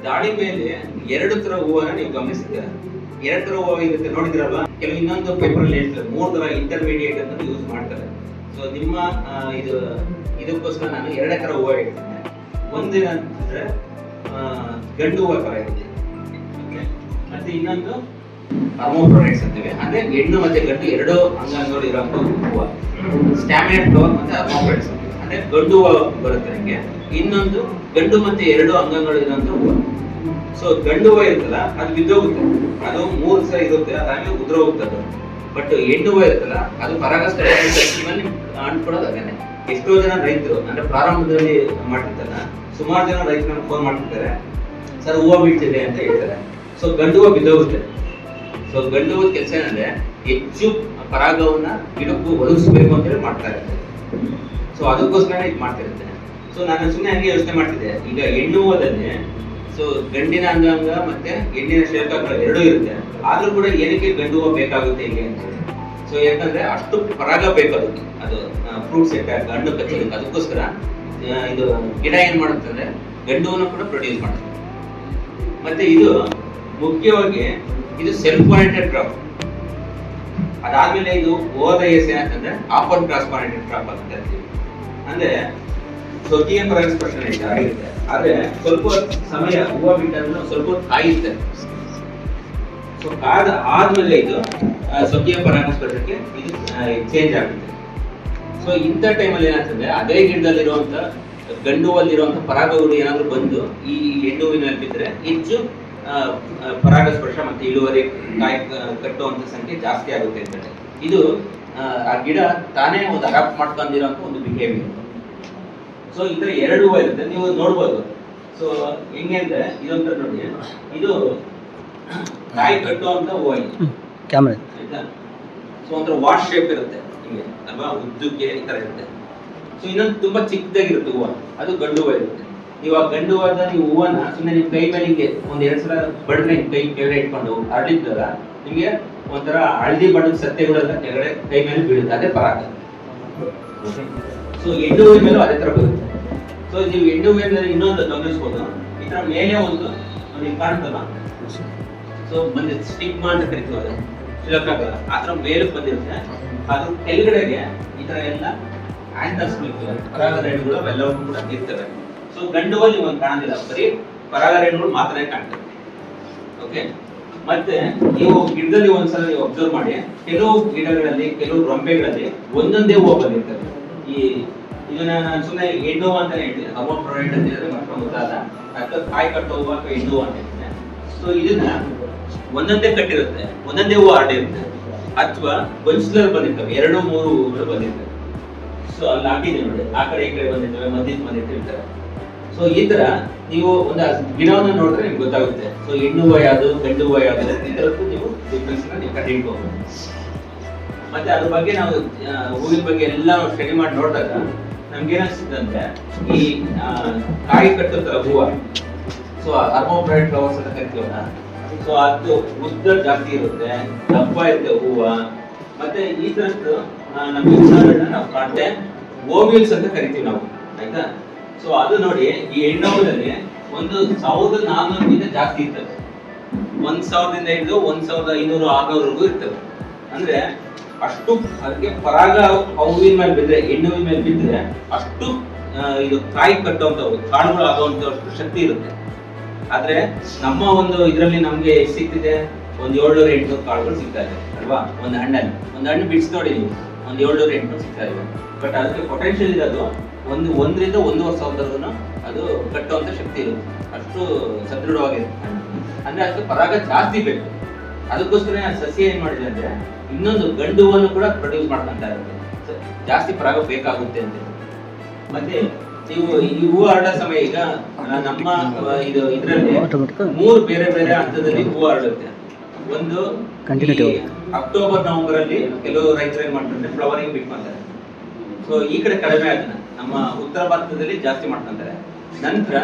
ದಾಳಿಂಬೆಯಲ್ಲಿ ಎರಡು ತರ ಹೂವನ್ನ ನೀವು ಗಮನಿಸಿದ್ದೀರ. ಎರಡು ತರ ಹೂವು ಇರುತ್ತೆ ನೋಡಿದಿರಲ್ವಾ. ಕೆಲವು ಇನ್ನೊಂದು ಪೇಪರ್ ಅಲ್ಲಿ ಹೇಳ್ತಾರೆ 3 ತರ ಇಂಟರ್ಮೀಡಿಯೇಟ್ ಅಂತ ಯೂಸ್ ಮಾಡ್ತಾರೆ. ಸೊ ನಿಮ್ಮ ಇದಕ್ಕೋಸ್ಕರ ನಾನು 2 ತರ ಹೂವು ಹೇಳ್ತೇನೆ. ಒಂದೇನಂತಂದ್ರೆ ಗಂಡು ಹೂವು ತರ ಇದೆ, ಮತ್ತೆ ಇನ್ನೊಂದು ಹರ್ಮೋಫ್ರೊಡೈಟ್ಸ್ ಅಂತೀವಿ. ಅಂದ್ರೆ ಹೆಣ್ಣು ಮತ್ತೆ ಗಂಡು ಎರಡು ಅಂಗಾಂಗಗಳು ಇರುವಂತ ಹೂವು. ಸ್ಟ್ಯಾಮಿನೇಟ್ ಫ್ಲವರ್ ಮತ್ತೆ ಹರ್ಮೋಫ್ರೊಡೈಟ್ಸ್ ಅಂತೀವಿ. ಅಂದ್ರೆ ಗಂಡು ಹೂವು ಬರುತ್ತೆ ನಿಮಗೆ. ಇನ್ನೊಂದು ಗಂಡು ಮತ್ತೆ ಎರಡು ಅಂಗಗಳು ಇರುವಂತ ಹೂವು. ಸೊ ಗಂಡು ಹೂವು ಇರುತ್ತಲ್ಲ ಅದು ಬಿದ್ದೋಗುತ್ತೆ, ಅದು 3 ಸಲ ಇರುತ್ತೆ, ಅದಾದ್ಮೇಲೆ ಉದುರ ಹೋಗ್ತದೆ. ಬಟ್ ಹೆಣ್ಣು ಹೂವು ಇರುತ್ತಲ್ಲ ಅದು ಪರಾಗಸ್ಪರ್ಶ ಅಂಟ್ಕೊಡೋದು ಅದೇನೆ. ಎಷ್ಟೋ ಜನ ರೈತರು ಅಂದ್ರೆ ಪ್ರಾರಂಭದಲ್ಲಿ ಮಾಡ್ತಿರ್ತಾರ, ಸುಮಾರು ಜನ ರೈತರನ್ನ ಫೋನ್ ಮಾಡ್ತಿರ್ತಾರೆ, ಸರ್ ಹೂವು ಬೀಳ್ತಿದೆ ಅಂತ ಹೇಳ್ತಾರೆ. ಸೊ ಗಂಡು ಹೂವು ಬಿದ್ದೋಗುತ್ತೆ. ಸೊ ಗಂಡು ಹೂವು ಕೆಲಸ ಏನಂದ್ರೆ ಹೆಚ್ಚು ಪರಾಗವನ್ನ ಗಿಡಕ್ಕೂ ಒದಗಿಸಬೇಕು ಅಂತ ಹೇಳಿ ಮಾಡ್ತಾ ಇರುತ್ತೆ. ಸೊ ಅದಕ್ಕೋಸ್ಕರ ಇದು ಮಾಡ್ತಿರುತ್ತೆ. ಸೊ ನಾನು ಸುಮ್ಮನೆ ಹಂಗೆ ಯೋಚನೆ ಮಾಡ್ತಿದ್ದೆ, ಈಗ ಹೆಣ್ಣು ಹೂವದಲ್ಲಿ ಸೊ ಗಂಡಿನ ಅಂಗಾಂಗ ಮತ್ತೆ ಹೆಣ್ಣಿನ ಶೇಖಕಗಳು ಎರಡೂ ಇರುತ್ತೆ. ಆದ್ರೂ ಕೂಡ ಏನಕ್ಕೆ ಗಂಡು ಹೂವು ಬೇಕಾಗುತ್ತೆ ಹೀಗೆ ಅಂತ ಹೇಳಿ. ಸೊ ಯಾಕಂದ್ರೆ ಅಷ್ಟು ಪರಾಗ ಬೇಕು ಅದಕ್ಕೆ, ಅದು ಫ್ರೂಟ್ ಸೆಟ್ ಹಣ್ಣು ಕಚ್ಚೋದಕ್ಕೆ. ಅದಕ್ಕೋಸ್ಕರ ಇದು ಗಿಡ ಏನ್ ಮಾಡುತ್ತಂದ್ರೆ ಗಂಡು ಹೂವನ್ನು ಕೂಡ ಪ್ರೊಡ್ಯೂಸ್ ಮಾಡುತ್ತೆ. ಮತ್ತೆ ಇದು ಮುಖ್ಯವಾಗಿ ಇದು ಸೆಲ್ಫ್ ಪಾಲಿನೇಟೆಡ್ ಕ್ರಾಪ್. ಅದಾದ್ಮೇಲೆ ಇದು ಓದಯಸ್ ಏನಂತಂದ್ರೆ ಆಪನ್ ಕ್ರಾಸ್ ಪಾಲಿನೇಟೆಡ್ ಕ್ರಾಪ್ ಅಂತ ಹೇಳ್ತೀವಿ. ಅಂದ್ರೆ ಸ್ವಕೀಯ ಪರಾಗಸ್ಪರ್ಶ ಆಗಿರುತ್ತೆ, ಆದ್ರೆ ಸ್ವಲ್ಪ ಸಮಯ ಹೂವು ಬಿಟ್ಟಾದ್ಮೇಲೆ ಸ್ವಲ್ಪ ಕಾಯುತ್ತೆ. ಸೊ ಆದ್ಮೇಲೆ ಇದು ಸ್ವಕೀಯ ಪರಾಗಸ್ಪರ್ಶಕ್ಕೆ ಇದು ಚೇಂಜ್ ಆಗುತ್ತೆ. ಸೊ ಇಂಥ ಟೈಮಲ್ಲಿ ಏನಾಗ್ತದೆ, ಅದೇ ಗಿಡದಲ್ಲಿರುವಂತ ಗಂಡು ಹೂವಲ್ಲಿರುವಂತ ಪರಾಗಗಳು ಏನಾದ್ರು ಬಂದು ಈ ಹೆಣ್ಣು ಹೂವಿನಲ್ಲಿ ಬಿದ್ದರೆ ಹೆಚ್ಚು ಪರಾಗಸ್ಪರ್ಶ ಮತ್ತೆ ಇಳುವರಿ ಕಾಯಿ ಕಟ್ಟುವಂತ ಸಂಖ್ಯೆ ಜಾಸ್ತಿ ಆಗುತ್ತೆ ಅಂತ. ಇದು ಆ ಗಿಡ ತಾನೇ ಒಂದು ಅಡಾಪ್ಟ್ ಮಾಡ್ಕೊಂಡಿರೋಂಥ ಒಂದು ಬಿಹೇವಿಯರ್. ಸೊ ಇದ್ರ 2 ಹೂವು ಇರುತ್ತೆ, ನೀವು ನೋಡ್ಬೋದು. ಸೊ ಹೆಂಗೆ ಅಂದ್ರೆ ಇದೊಂಥರ ನೋಡಿ, ಇದು ಕಾಯಿ ಕಟ್ಟುವಂತ ಹೂವು ಆಯ್ತಾ. ಸೊ ಒಂಥರ ವಾಶ್ ಶೇಪ್ ಇರುತ್ತೆ ಹಿಂಗೆ ಅಲ್ವಾ, ಉದ್ದಕ್ಕೆ ಈ ತರ ಇರುತ್ತೆ. ಸೊ ಇನ್ನೊಂದು ತುಂಬಾ ಚಿಕ್ಕದಾಗಿರುತ್ತೆ ಹೂವು, ಅದು ಗಂಡು ಹೂವು ಇರುತ್ತೆ. ನೀವು ಆ ಗಂಡು ಹೂವಾದ ನೀವು ಹೂವನ್ನ ಸುಮ್ಮನೆ ನಿಮ್ಮ ಕೈ ಮೇಲೆ ಹಿಂಗೆ 1-2 ಸಲ ಬಡ್ರೆ ಕೈ ಕೆಳಗಡೆ ಇಟ್ಕೊಂಡು ಹರಡಿದ್ದಾಗ ನಿಮಗೆ ಒಂಥರ ಹಳದಿ ಬಣ್ಣದ ಸತ್ಯಗಳೆಲ್ಲ ಕೆಳಗಡೆ ಕೈ ಮೇಲೆ ಬೀಳುತ್ತೆ, ಅದೇ ಪರಾಗ. ಸೊ ಹೆಣ್ಣು ಹೂವಿನ ಮೇಲೂ ಅದೇ ತರ ಬರುತ್ತೆ. ಸೊ ನೀವು ಹೆಣ್ಣು ಹೂವಿನ ಇನ್ನೊಂದು ಗಮನಿಸ್ಬೋದು, ಈ ತರ ಮೇಲೆ ಒಂದು ಕಾಣ್ತಲ್ಲ, ಸೊ ಬಂದಿರುತ್ತೆ ಸ್ಟಿಗ್ಮಾ ಅಂತ ಕರಿತೀವಿ, ಶಿಲಕಾಗಲ್ಲ ಆ ತರ ಮೇಲಕ್ಕೆ ಬಂದಿರುತ್ತೆ. ಅದ್ರ ಕೆಳಗಡೆಗೆ ಈ ತರ ಎಲ್ಲ ಆಂಥರ್ಸ್ ಪರಾಗ ರೇಣುಗಳು ಅವೆಲ್ಲವೂ ಕೂಡ ಇರ್ತವೆ. ಸೊ ಗಂಡು ಹೂವಲ್ಲಿ ಒಂದು ಕಾಣೋದಿಲ್ಲ, ಬರೀ ಪರಾಗ ರೇಣುಗಳು ಮಾತ್ರ ಕಾಣ್ತವೆ. ಓಕೆ, ಮತ್ತೆ ನೀವು ಗಿಡದಲ್ಲಿ ಒಂದ್ಸಲ ನೀವು ಅಬ್ಸರ್ವ್ ಮಾಡಿ, ಕೆಲವು ಗಿಡಗಳಲ್ಲಿ ಕೆಲವು ರೊಂಬೆಗಳಲ್ಲಿ ಒಂದೊಂದೇ ಹೂವು ಬಂದಿರ್ತವೆ. ಇದನ್ನ ನಾನು ಸುಮ್ಮನೆ ಹೆಣ್ಣು ಹೂವು ಅಂತಾನೆ ಹೇಳ್ತೀನಿ, ಹರ್ಮೋಫ್ರೊಡೈಟ್ ಅಂತ ಹೇಳಿದ್ರೆ ಮತ್ತೊಂದು ಗೊತ್ತಾದ, ಅಥವಾ ಕಾಯಿ ಕಟ್ಟೋ ಹೂವು ಅಥವಾ ಹೆಣ್ಣು ಹೂವು ಅಂತ ಹೇಳ್ತೀನಿ. ಸೊ ಇದನ್ನ ಒಂದೊಂದೇ ಕಟ್ಟಿರುತ್ತೆ, ಒಂದೊಂದೇ ಹೂವು ಹರಡಿರುತ್ತೆ, ಅಥವಾ ಗೊಂಚಲಲ್ಲಿ ಬಂದಿರ್ತವೆ, 2-3 ಹೂವುಗಳು ಬಂದಿರ್ತವೆ. ಸೊ ಅಲ್ಲಿ ಹಾಕಿದ್ದೀವಿ ನೋಡಿ, ಆ ಕಡೆ ಈ ಕಡೆ ಬಂದಿರ್ತವೆ, ಮಧ್ಯದ ಬಂದಿರ್ತಾರೆ. ಸೊ ಈ ತರ ನೀವು ಒಂದು ಗಿಡವನ್ನು ನೋಡಿದ್ರೆ ನಿಮ್ಗೆ ಗೊತ್ತಾಗುತ್ತೆ. ಸೊ ಹೆಣ್ಣು ಹೂವು ಯಾವುದು, ಗಂಡು ಹೂವು ಯಾವುದು, ಈ ತರದ್ದು ನೀವು ಡಿಫ್ರೆನ್ಸ್ ನೀವು ಕಂಡುಹಿಡ್ಕೋಬಹುದು. ಮತ್ತೆ ಅದ್ರ ಬಗ್ಗೆ ನಾವು ಹೂವಿನ ಬಗ್ಗೆ ಎಲ್ಲ ಸ್ಟಡಿ ಮಾಡಿ ನೋಡಿದಾಗ ನಮ್ಗೆ ಏನಿಸ್ತದೆ ಅಂದ್ರೆ, ಈ ಕಾಯಿ ಕಟ್ಟುತ್ತಲ್ಲ ಹೂವು, ಸೊ ಹರ್ಮೋಫ್ರೊಡೈಟ್ ಫ್ಲವರ್ಸ್ ಅಂತ ಕರಿತೀವಲ್ಲ, ಸೊ ಅದು ಉದ್ದ ಜಾಸ್ತಿ ಇರುತ್ತೆ, ದಪ್ಪ ಇರುತ್ತೆ ಹೂವು. ಮತ್ತೆ ಈ ತರದ್ದು ನಮ್ಗೆ ಉದಾಹರಣೆ ನಾವು ಕಾಣ್ತೆ ಓವ್ಯೂಲ್ಸ್ ಅಂತ ಕರಿತೀವಿ ನಾವು, ಆಯ್ತಾ. ಸೊ ಅದು ನೋಡಿ, ಈ ಹೆಣ್ಣು ಹೂವಿನಲ್ಲಿ 1400 ಜಾಸ್ತಿ ಇರ್ತದೆ, 1000ದಿಂದ ಹಿಡಿದು 1500 ಆಗೋವರೆಗೂ ಇರ್ತವೆ. ಅಂದ್ರೆ ಅಷ್ಟು ಅದಕ್ಕೆ ಪರಾಗ ಹೂವಿನ ಮೇಲೆ ಬಿದ್ದರೆ, ಹೆಣ್ಣು ಹೂವಿನ ಮೇಲೆ ಬಿದ್ದರೆ ಅಷ್ಟು ಇದು ಕಾಯಿ ಕಟ್ಟುವಂಥವು ಕಾಳುಗಳು ಆಗುವಂತ ಶಕ್ತಿ ಇರುತ್ತೆ. ಆದ್ರೆ ನಮ್ಮ ಒಂದು ಇದರಲ್ಲಿ ನಮ್ಗೆ ಎಷ್ಟು ಸಿಗ್ತಿದೆ, 700-800 ಕಾಳುಗಳು ಸಿಗ್ತಾ ಇದೆ ಅಲ್ವಾ. ಒಂದು ಹಣ್ಣು ಬಿಡಿಸಿ ನೋಡಿ ನೀವು, 700-800 ಸಿಗ್ತಾ ಇದೆ. ಬಟ್ ಅದಕ್ಕೆ ಪೊಟೆನ್ಶಿಯಲ್ ಇರೋದು 1ರಿಂದ 1,500 ಅದು ಕಟ್ಟುವಂತ ಶಕ್ತಿ ಇರುತ್ತೆ, ಅಷ್ಟು ಸದೃಢವಾಗಿರುತ್ತೆ. ಅಂದ್ರೆ ಅದಕ್ಕೆ ಪರಾಗ ಜಾಸ್ತಿ ಬೇಕು. ಅದಕ್ಕೋಸ್ಕರ ಸಸ್ಯ ಏನ್ ಮಾಡಿದೆ ಅಂದ್ರೆ ಇನ್ನೊಂದು ಗಂಡು ಹೂವನ್ನು ಕೂಡ ಪ್ರೊಡ್ಯೂಸ್ ಮಾಡ್ಕೊಂತ ಇರುತ್ತೆ, ಜಾಸ್ತಿ ಪರಾಗ ಬೇಕಾಗುತ್ತೆ ಅಂತ. ಮತ್ತೆ ನೀವು ಈ ಹೂವು ಹರಡೋ ಸಮಯ, ಈಗ ನಮ್ಮ ಇದರಲ್ಲಿ 3 ಬೇರೆ ಬೇರೆ ಹಂತದಲ್ಲಿ ಹೂವು ಹರಡುತ್ತೆ. ಒಂದು ಅಕ್ಟೋಬರ್ ನವೆಂಬರ್ ಅಲ್ಲಿ ಕೆಲವು ರೈತರು ಏನ್ ಮಾಡ್ತಾರೆ, ಫ್ಲವರಿಂಗ್ ಬಿಟ್ಕೊಂತಾರೆ. ಸೊ ಈ ಕಡೆ ಕಡಿಮೆ ಅದನ್ನ ನಮ್ಮ ಉತ್ತರ ಭಾರತದಲ್ಲಿ ಜಾಸ್ತಿ ಮಾಡ್ಕೊಂತಾರೆ. ನಂತರ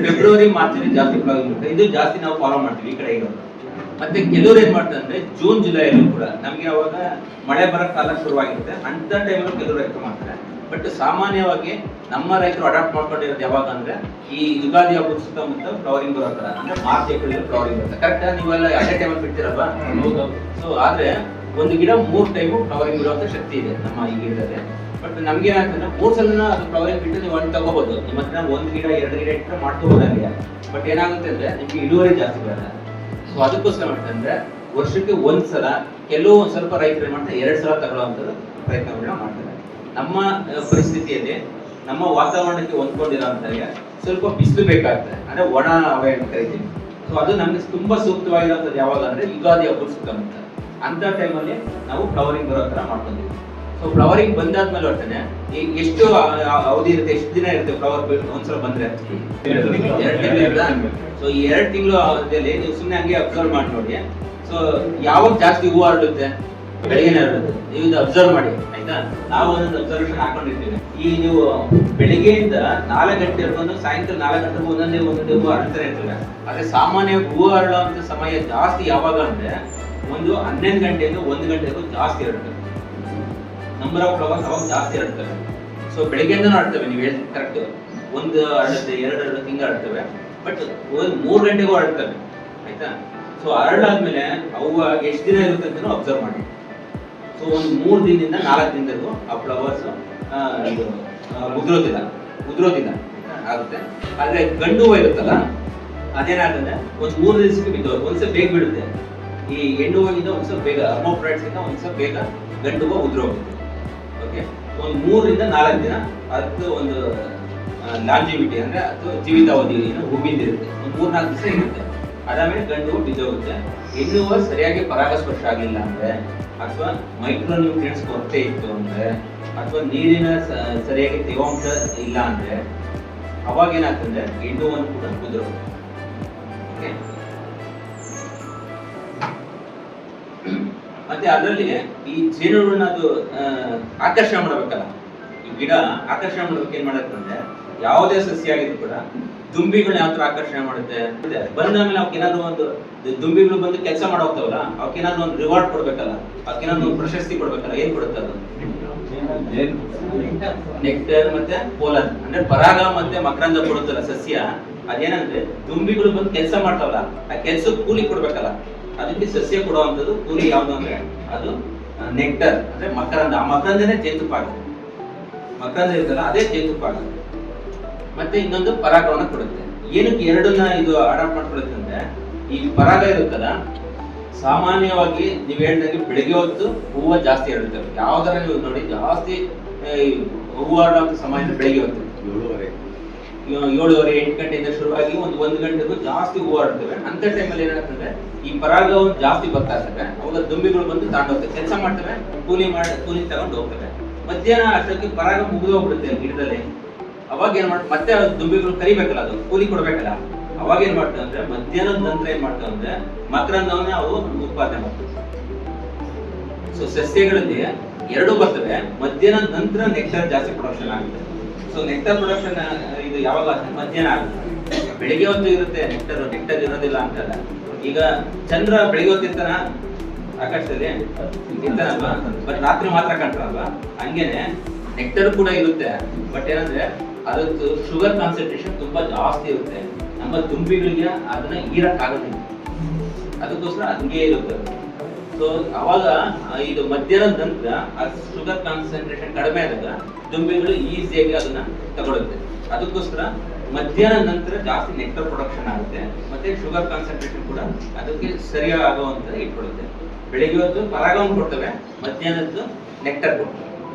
ಫೆಬ್ರವರಿ ಮಾರ್ಚ್ ಅಲ್ಲಿ ಜಾಸ್ತಿ ಫ್ಲವರಿಂಗ್ ಮಾಡ್ತಾರೆ, ಇದು ಜಾಸ್ತಿ ನಾವು ಫಾಲೋ ಮಾಡ್ತೀವಿ ಈ ಕಡೆ ಇರೋದು. ಮತ್ತೆ ಕೆಲವರು ಏನ್ ಮಾಡ್ತಾರೆ ಅಂದ್ರೆ ಜೂನ್ ಜುಲೈ ಅಲ್ಲಿ ಕೂಡ ನಮ್ಗೆ ಅವಾಗ ಮಳೆ ಬರೋ ಕಾಲ ಶುರುವಾಗಿರುತ್ತೆ, ಅಂತ ಟೈಮಲ್ಲಿ ಕೆಲವರು ರೈತರು ಮಾಡ್ತಾರೆ. ಬಟ್ ಸಾಮಾನ್ಯವಾಗಿ ನಮ್ಮ ರೈತರು ಅಡಾಪ್ಟ್ ಮಾಡ್ಕೊಂಡಿರೋದು ಯಾವಾಗ ಅಂದ್ರೆ ಈ ಯುಗಾದಿ ಹಬ್ಬದ ಸುತ್ತಮುತ್ತ ಫ್ಲವರಿಂಗ್ ಬರೋ ತರ, ಅಂದ್ರೆ ಮಾರ್ಚ್ ಏಪ್ರಿಲ್ ಫ್ಲವರಿಂಗ್ ಬರುತ್ತೆ. ಕರೆಕ್ಟ್ ನೀವೆಲ್ಲ ಅದೇ ಟೈಮಲ್ಲಿ ಬಿಡ್ತೀರಲ್ವಾ? ಸೊ ಆದ್ರೆ ಒಂದು ಗಿಡ 3 ಟೈಮು ಫ್ಲವರಿಂಗ್ ಬಿಡುವಂತ ಶಕ್ತಿ ಇದೆ ನಮ್ಮ ಈ ಗಿಡದಲ್ಲಿ. ಬಟ್ ನಮ್ಗೆ ಏನಾಗ್ತದೆ 3 ಸಲ ಅದು ಫ್ಲವರಿಂಗ್ ಬಿಟ್ಟು ನೀವು ಒಂದು ತಗೋಬಹುದು. ನಿಮ್ಮ ಹತ್ರ 1 ಗಿಡ 2 ಗಿಡ ಇಟ್ಟರೆ ಮಾಡ್ಕೋಬೋದಾಗಿದೆ. ಬಟ್ ಏನಾಗುತ್ತೆ ಅಂದ್ರೆ ನಿಮ್ಗೆ ಇಳುವರಿ ಜಾಸ್ತಿ ಬರಲ್ಲ. ಸೊ ಅದಕ್ಕೋಸ್ಕರ ಮಾಡ್ತಂದ್ರೆ ವರ್ಷಕ್ಕೆ 1 ಸಲ, ಕೆಲವು ಸ್ವಲ್ಪ ರೈತರು ಏನ್ ಮಾಡ್ತಾರೆ 2 ಸಲ ತಗೊಳ್ಳುವಂಥದ್ದು ಪ್ರಯತ್ನಗಳನ್ನ ಮಾಡ್ತಾರೆ. ನಮ್ಮ ಪರಿಸ್ಥಿತಿಯಲ್ಲಿ ನಮ್ಮ ವಾತಾವರಣಕ್ಕೆ ಹೊಂದ್ಕೊಂಡಿರೋಂಥವ್ರಿಗೆ ಸ್ವಲ್ಪ ಬಿಸಿಲು ಬೇಕಾಗ್ತದೆ, ಅಂದ್ರೆ ಒಣ ಹವೆ ಅಂತ ಕರಿತೀವಿ. ಸೊ ಅದು ನಮ್ಗೆ ತುಂಬಾ ಸೂಕ್ತವಾಗಿರೋಂಥದ್ದು ಯಾವಾಗ ಅಂದ್ರೆ ಯುಗಾದಿ ಹಬ್ಬದ ಸುತ್ತಮುತ್ತ. ಅಂತ ಟೈಮಲ್ಲಿ ನಾವು ಫ್ಲವರಿಂಗ್ ಬರೋ ತರ ಮಾಡ್ಕೊಂಡಿದ್ವಿ. ಸೊ ಫ್ಲವರಿಂಗ್ ಬಂದಾದ್ಮೇಲೆ ಹೊರಟನೆ ಎಷ್ಟು ಅವಧಿ ಇರುತ್ತೆ, ಎಷ್ಟು ದಿನ ಇರುತ್ತೆ ಫ್ಲವರ್ ಒಂದ್ಸಲ ಬಂದ್ರೆ? 2 ತಿಂಗಳು. ಸೊ ಈ 2 ತಿಂಗಳು ಅವಧಿಯಲ್ಲಿ ನೀವು ಸುಮ್ಮನೆ ಹಂಗೆ ಅಬ್ಸರ್ವ್ ಮಾಡಿ ನೋಡಿ. ಸೊ ಯಾವಾಗ ಜಾಸ್ತಿ ಹೂವು ಹರಡುತ್ತೆ? ಬೆಳಗ್ಗೆ ಹರಡುತ್ತೆ. ನೀವು ಇದು ಅಬ್ಸರ್ವ್ ಮಾಡಿ ಆಯ್ತಾ. ನಾವು ಒಂದೊಂದು ಅಬ್ಸರ್ವೇಷನ್ ಹಾಕೊಂಡಿರ್ತೀವಿ. ಈ ನೀವು ಬೆಳಿಗ್ಗೆಯಿಂದ 4 ಗಂಟೆ ಹಿಡ್ಕೊಂಡು ಸಾಯಂಕಾಲ 4 ಗಂಟೆಗೂ ಒಂದೊಂದೇ ಹೂವು ಹರಡ್ತಾನೆ ಇರ್ತವೆ. ಆದ್ರೆ ಸಾಮಾನ್ಯವಾಗಿ ಹೂವು ಹರಡುವಂತ ಸಮಯ ಜಾಸ್ತಿ ಯಾವಾಗ ಅಂದ್ರೆ ಒಂದು 11 ಗಂಟೆಯಿಂದ 1 ಗಂಟೆಗೂ ಜಾಸ್ತಿ ಹರಡ್ತವೆ. ನಂಬರ್ ಆಫ್ ಫ್ಲವರ್ಸ್ ಅವಾಗ ಜಾಸ್ತಿ ಹರಡ್ತವೆ. ಸೊ ಬೆಳಿಗ್ಗೆಯಿಂದ ಹರಡ್ತವೆ, ನೀವು ಹೇಳಿ ಕರೆಕ್ಟ್. 1 ಹರಡುತ್ತೆ, 2 ಹರಡುತ್ತೆ, ಹಿಂಗೆ ಹರಡ್ತವೆ. ಬಟ್ 3 ಗಂಟೆಗೂ ಹರಡ್ತವೆ ಆಯ್ತಾ. ಸೊ ಹರಡಾದ್ಮೇಲೆ ಅವು ಎಷ್ಟು ದಿನ ಇರುತ್ತೆ ಅಂತ ಅಬ್ಸರ್ವ್ ಮಾಡಿ. ಸೊ ಒಂದು 3 ದಿನದಿಂದ 4 ದಿನದವರೆಗೂ ಆ ಫ್ಲವರ್ಸ್ ಉದುರೋದಿಲ್ಲ ಆಗುತ್ತೆ. ಆದ್ರೆ ಗಂಡು ಹೂವು ಇರುತ್ತಲ್ಲ ಅದೇನಾಗುತ್ತೆ ಒಂದು 3 ದಿವಸಕ್ಕೆ ಬಿದ್ದೋದು. ಒಂದ್ಸಲ ಬೇಗ ಬಿಡುತ್ತೆ. ಈ ಹೆಣ್ಣು ಹೂವಿಂದ ಒಂದ್ಸಲ ಬೇಗ, ಅರ್ಮೋಫ್ರೈಟ್ಸ್ ಇಂದ ಒಂದ್ಸಲ ಬೇಗ ಗಂಡು ಹೂವು ಉದುರೋಗುತ್ತೆ. ಓಕೆ, ಒಂದು 3 ರಿಂದ 4 ದಿನ ಅದಕ್ಕೆ ಒಂದು ಲಾಂಜಿವಿಟಿ ಅಂದ್ರೆ ಅದು ಜೀವಿತಾವಧಿ ಹೂವಿಂದ ಇರುತ್ತೆ. ಒಂದು 3-4 ದಿವಸ ಇರುತ್ತೆ. ಅದಾದ್ಮೇಲೆ ಗಂಡು ಹೂವು ಬಿದ್ದೋಗುತ್ತೆ. ಹೆಣ್ಣು ಹೂವು ಸರಿಯಾಗಿ ಪರಾಗಸ್ಪರ್ಶ ಆಗಲಿಲ್ಲ ಅಂದ್ರೆ, ಅಥವಾ ಮೈಕ್ರೋ ನ್ಯೂಟ್ರಿಯೆಂಟ್ಸ್ ಕೊರತೆ ಇತ್ತು ಅಂದ್ರೆ, ಅಥವಾ ನೀರಿನ ಸರಿಯಾಗಿ ತೇವಾಂಶ ಇಲ್ಲ ಅಂದ್ರೆ ಅವಾಗ ಏನಾಗ್ತದೆ ಹೆಣ್ಣು ಹೂವನ್ನು ಕೂಡ ಉದುರೋಗುತ್ತೆ. ಓಕೆ, ಮತ್ತೆ ಅದರಲ್ಲಿ ಈ ಜೇನುಹುಳನ ಅದು ಆಕರ್ಷಣೆ ಮಾಡಬೇಕಲ್ಲ, ಈ ಗಿಡ ಆಕರ್ಷಣೆ ಮಾಡೋದಕ್ಕೆ ಏನ್ ಮಾಡಕ್ಕೆ ಅಂದ್ರೆ ಯಾವುದೇ ಸಸ್ಯ ಆಗಿದ್ರು ಕೂಡ ದುಂಬಿಗಳನ್ನ ಯಾವ ತರ ಆಕರ್ಷಣೆ ಮಾಡುತ್ತೆ ಬಂದಾದ್ಮೇಲೆ ಅವಕ್ಕೆ ಏನಾದ್ರು ಒಂದು ದುಂಬಿಗಳು ಬಂದು ಕೆಲಸ ಮಾಡೋಗ್ತಾವಲ್ಲ, ಅವಕ್ಕೆ ಏನಾದ್ರು ಒಂದು ರಿವಾರ್ಡ್ ಕೊಡ್ಬೇಕಲ್ಲ, ಅವಕ್ಕೆ ಏನಾದ್ರು ಒಂದು ಪ್ರಶಸ್ತಿ ಕೊಡ್ಬೇಕಲ್ಲ. ಏನ್ ಕೊಡುತ್ತೆ ಅದು? ನೆಕ್ಟರ್ ಮತ್ತೆ ಪೋಲನ್, ಅಂದ್ರೆ ಪರಾಗ ಮತ್ತೆ ಮಕರಂದ ಕೊಡುತ್ತಲ್ಲ ಸಸ್ಯ. ಅದೇನಂದ್ರೆ ದುಂಬಿಗಳು ಬಂದು ಕೆಲಸ ಮಾಡ್ತಾವಲ್ಲ, ಆ ಕೆಲ್ಸಕ್ಕೆ ಕೂಲಿ ಕೊಡ್ಬೇಕಲ್ಲ. ಅದಕ್ಕೆ ಸಸ್ಯ ಕೊಡುವಂಥದ್ದು ಕೂಲಿ ಯಾವ್ದು ಅಂದ್ರೆ ಅದು ನೆಕ್ಟರ್ ಅಂದ್ರೆ ಮಕರಂದ. ಆ ಮಕರಂದನೇ ಜೇನುತುಪ್ಪ ಆಗುತ್ತೆ. ಮಕರಂದ ಇರುತ್ತಲ್ಲ ಅದೇ ಜೇನುತುಪ್ಪ ಆಗುತ್ತೆ. ಮತ್ತೆ ಇನ್ನೊಂದು ಪರಾಗವನ್ನ ಕೊಡುತ್ತೆ. ಏನಕ್ಕೆ ಎರಡನ್ನ ಇದು ಅಡಾಪ್ಟ್ ಮಾಡ್ಕೊಳುತ್ತೆ ಅಂದ್ರೆ, ಈ ಪರಾಗ ಇರುತ್ತಲ್ಲ ಸಾಮಾನ್ಯವಾಗಿ ನೀವು ಹೇಳಿದಂಗೆ ಬೆಳಿಗ್ಗೆ ಹೊತ್ತು ಹೂವು ಜಾಸ್ತಿ ಹರಡುತ್ತವೆ. ಯಾವ್ದಾರ ನೀವು ನೋಡಿ ಜಾಸ್ತಿ ಹೂವು ಹರಡುವಂತ ಸಮಯ ಅಂದ್ರೆ ಬೆಳಿಗ್ಗೆ ಹೊತ್ತು 7:30 8 ಗಂಟೆಯಿಂದ ಶುರುವಾಗಿ ಒಂದು ಗಂಟೆಗೂ ಜಾಸ್ತಿ ಹೂವು ಹರಡ್ತವೆ. ಅಂತ ಟೈಮಲ್ಲಿ ಏನಾಗ್ತದೆ ಈ ಪರಾಗವನ್ನು ಜಾಸ್ತಿ ಬರ್ತಾ ಇರ್ತವೆ. ಅವಾಗ ದುಂಬಿಗಳು ಬಂದು ತಗೊಂಡೋಗ್ತವೆ, ಕೆಲಸ ಮಾಡ್ತವೆ, ಕೂಲಿ ತಗೊಂಡು ಹೋಗ್ತವೆ. ಮಧ್ಯಾಹ್ನ ಅಷ್ಟೊತ್ತಿಗೆ ಪರಾಗ ಮುಗಿದು ಹೋಗ್ಬಿಡುತ್ತೆ ಗಿಡದಲ್ಲಿ. ಅವಾಗ ಏನ್ ಮಾಡ್ತಾರೆ ಮತ್ತೆ ದುಂಬಿಗಳು ಕರಿಬೇಕಲ್ಲ, ಅದು ಕೂಲಿ ಕೊಡ್ಬೇಕಲ್ಲ. ಅವಾಗ ಏನ್ ಮಾಡ್ತವೆ ಅಂದ್ರೆ ಮಧ್ಯಾಹ್ನದ ನಂತರ ಏನ್ ಮಾಡ್ತವೆ ಅಂದ್ರೆ ಮಕರಂದವನ್ನ ಅವು ಉತ್ಪಾದನೆ ಮಾಡ್ತವೆ. ಸೊ ಸಸ್ಯಗಳಲ್ಲಿ 2 ಬರ್ತವೆ. ಮಧ್ಯಾಹ್ನದ ನಂತರ ನೆಕ್ಟರ್ ಜಾಸ್ತಿ ಪ್ರೊಡಕ್ಷನ್ ಆಗುತ್ತೆ. ಸೊ ನೆಕ್ಟರ್ ಪ್ರೊಡಕ್ಷನ್ ಇದು ಯಾವಾಗ ಮಧ್ಯಾಹ್ನ ಆಗುತ್ತೆ. ಬೆಳಿಗ್ಗೆ ಹೊತ್ತು ಇರುತ್ತೆ ನೆಕ್ಟರ್ ಇರೋದಿಲ್ಲ ಅಂತಲ್ಲ. ಈಗ ಚಂದ್ರ ಬೆಳಿಗ್ಗೆ ಹೊತ್ತಿರ್ತಾನ ಆಕಾಶದಲ್ಲಿ ಇರ್ತಾನಲ್ವಾ, ಬಟ್ ರಾತ್ರಿ ಮಾತ್ರ ಕಾಣ್ತಾರಲ್ವಾ, ಹಂಗೇನೆ ನೆಕ್ಟರ್ ಕೂಡ ಇರುತ್ತೆ. ಬಟ್ ಏನಂದ್ರೆ ಅದಕ್ಕೆ ಶುಗರ್ ಕಾನ್ಸಂಟ್ರೇಷನ್ ತುಂಬಾ ಜಾಸ್ತಿ ಇರುತ್ತೆ. ನಮ್ಮ ದುಂಬಿಗಳಿಗೆ ಅದನ್ನ ಹೀರಕ್ಕಾಗೋದಿಲ್ಲ, ಅದಕ್ಕೋಸ್ಕರ ಹಂಗೆ ಇರುತ್ತೆ. ಸೊ ಅವಾಗ ಇದು ಮಧ್ಯಾಹ್ನದ ನಂತರ ಆ ಶುಗರ್ ಕಾನ್ಸಂಟ್ರೇಷನ್ ಕಡಿಮೆ ಆದಾಗ ದುಂಬಿಗಳು ಈಸಿಯಾಗಿ ಅದನ್ನ ತಗೊಳುತ್ತೆ. ಅದಕ್ಕೋಸ್ಕರ ಮಧ್ಯಾಹ್ನದ ನಂತರ ಜಾಸ್ತಿ ನೆಕ್ಟರ್ ಪ್ರೊಡಕ್ಷನ್ ಆಗುತ್ತೆ. ಮತ್ತೆ ಶುಗರ್ ಕಾನ್ಸಂಟ್ರೇಷನ್ ಕೂಡ ಅದಕ್ಕೆ ಸರಿಯಾಗುವಂತ ಇಟ್ಕೊಳುತ್ತೆ. ಬೆಳಿಗ್ಗೆ ಹೊತ್ತು ಪರಾಗವನ್ನು ಕೊಡ್ತವೆ, ಮಧ್ಯಾಹ್ನದ್ದು ನೆಕ್ಟರ್ ಕೊಡ್ತವೆ.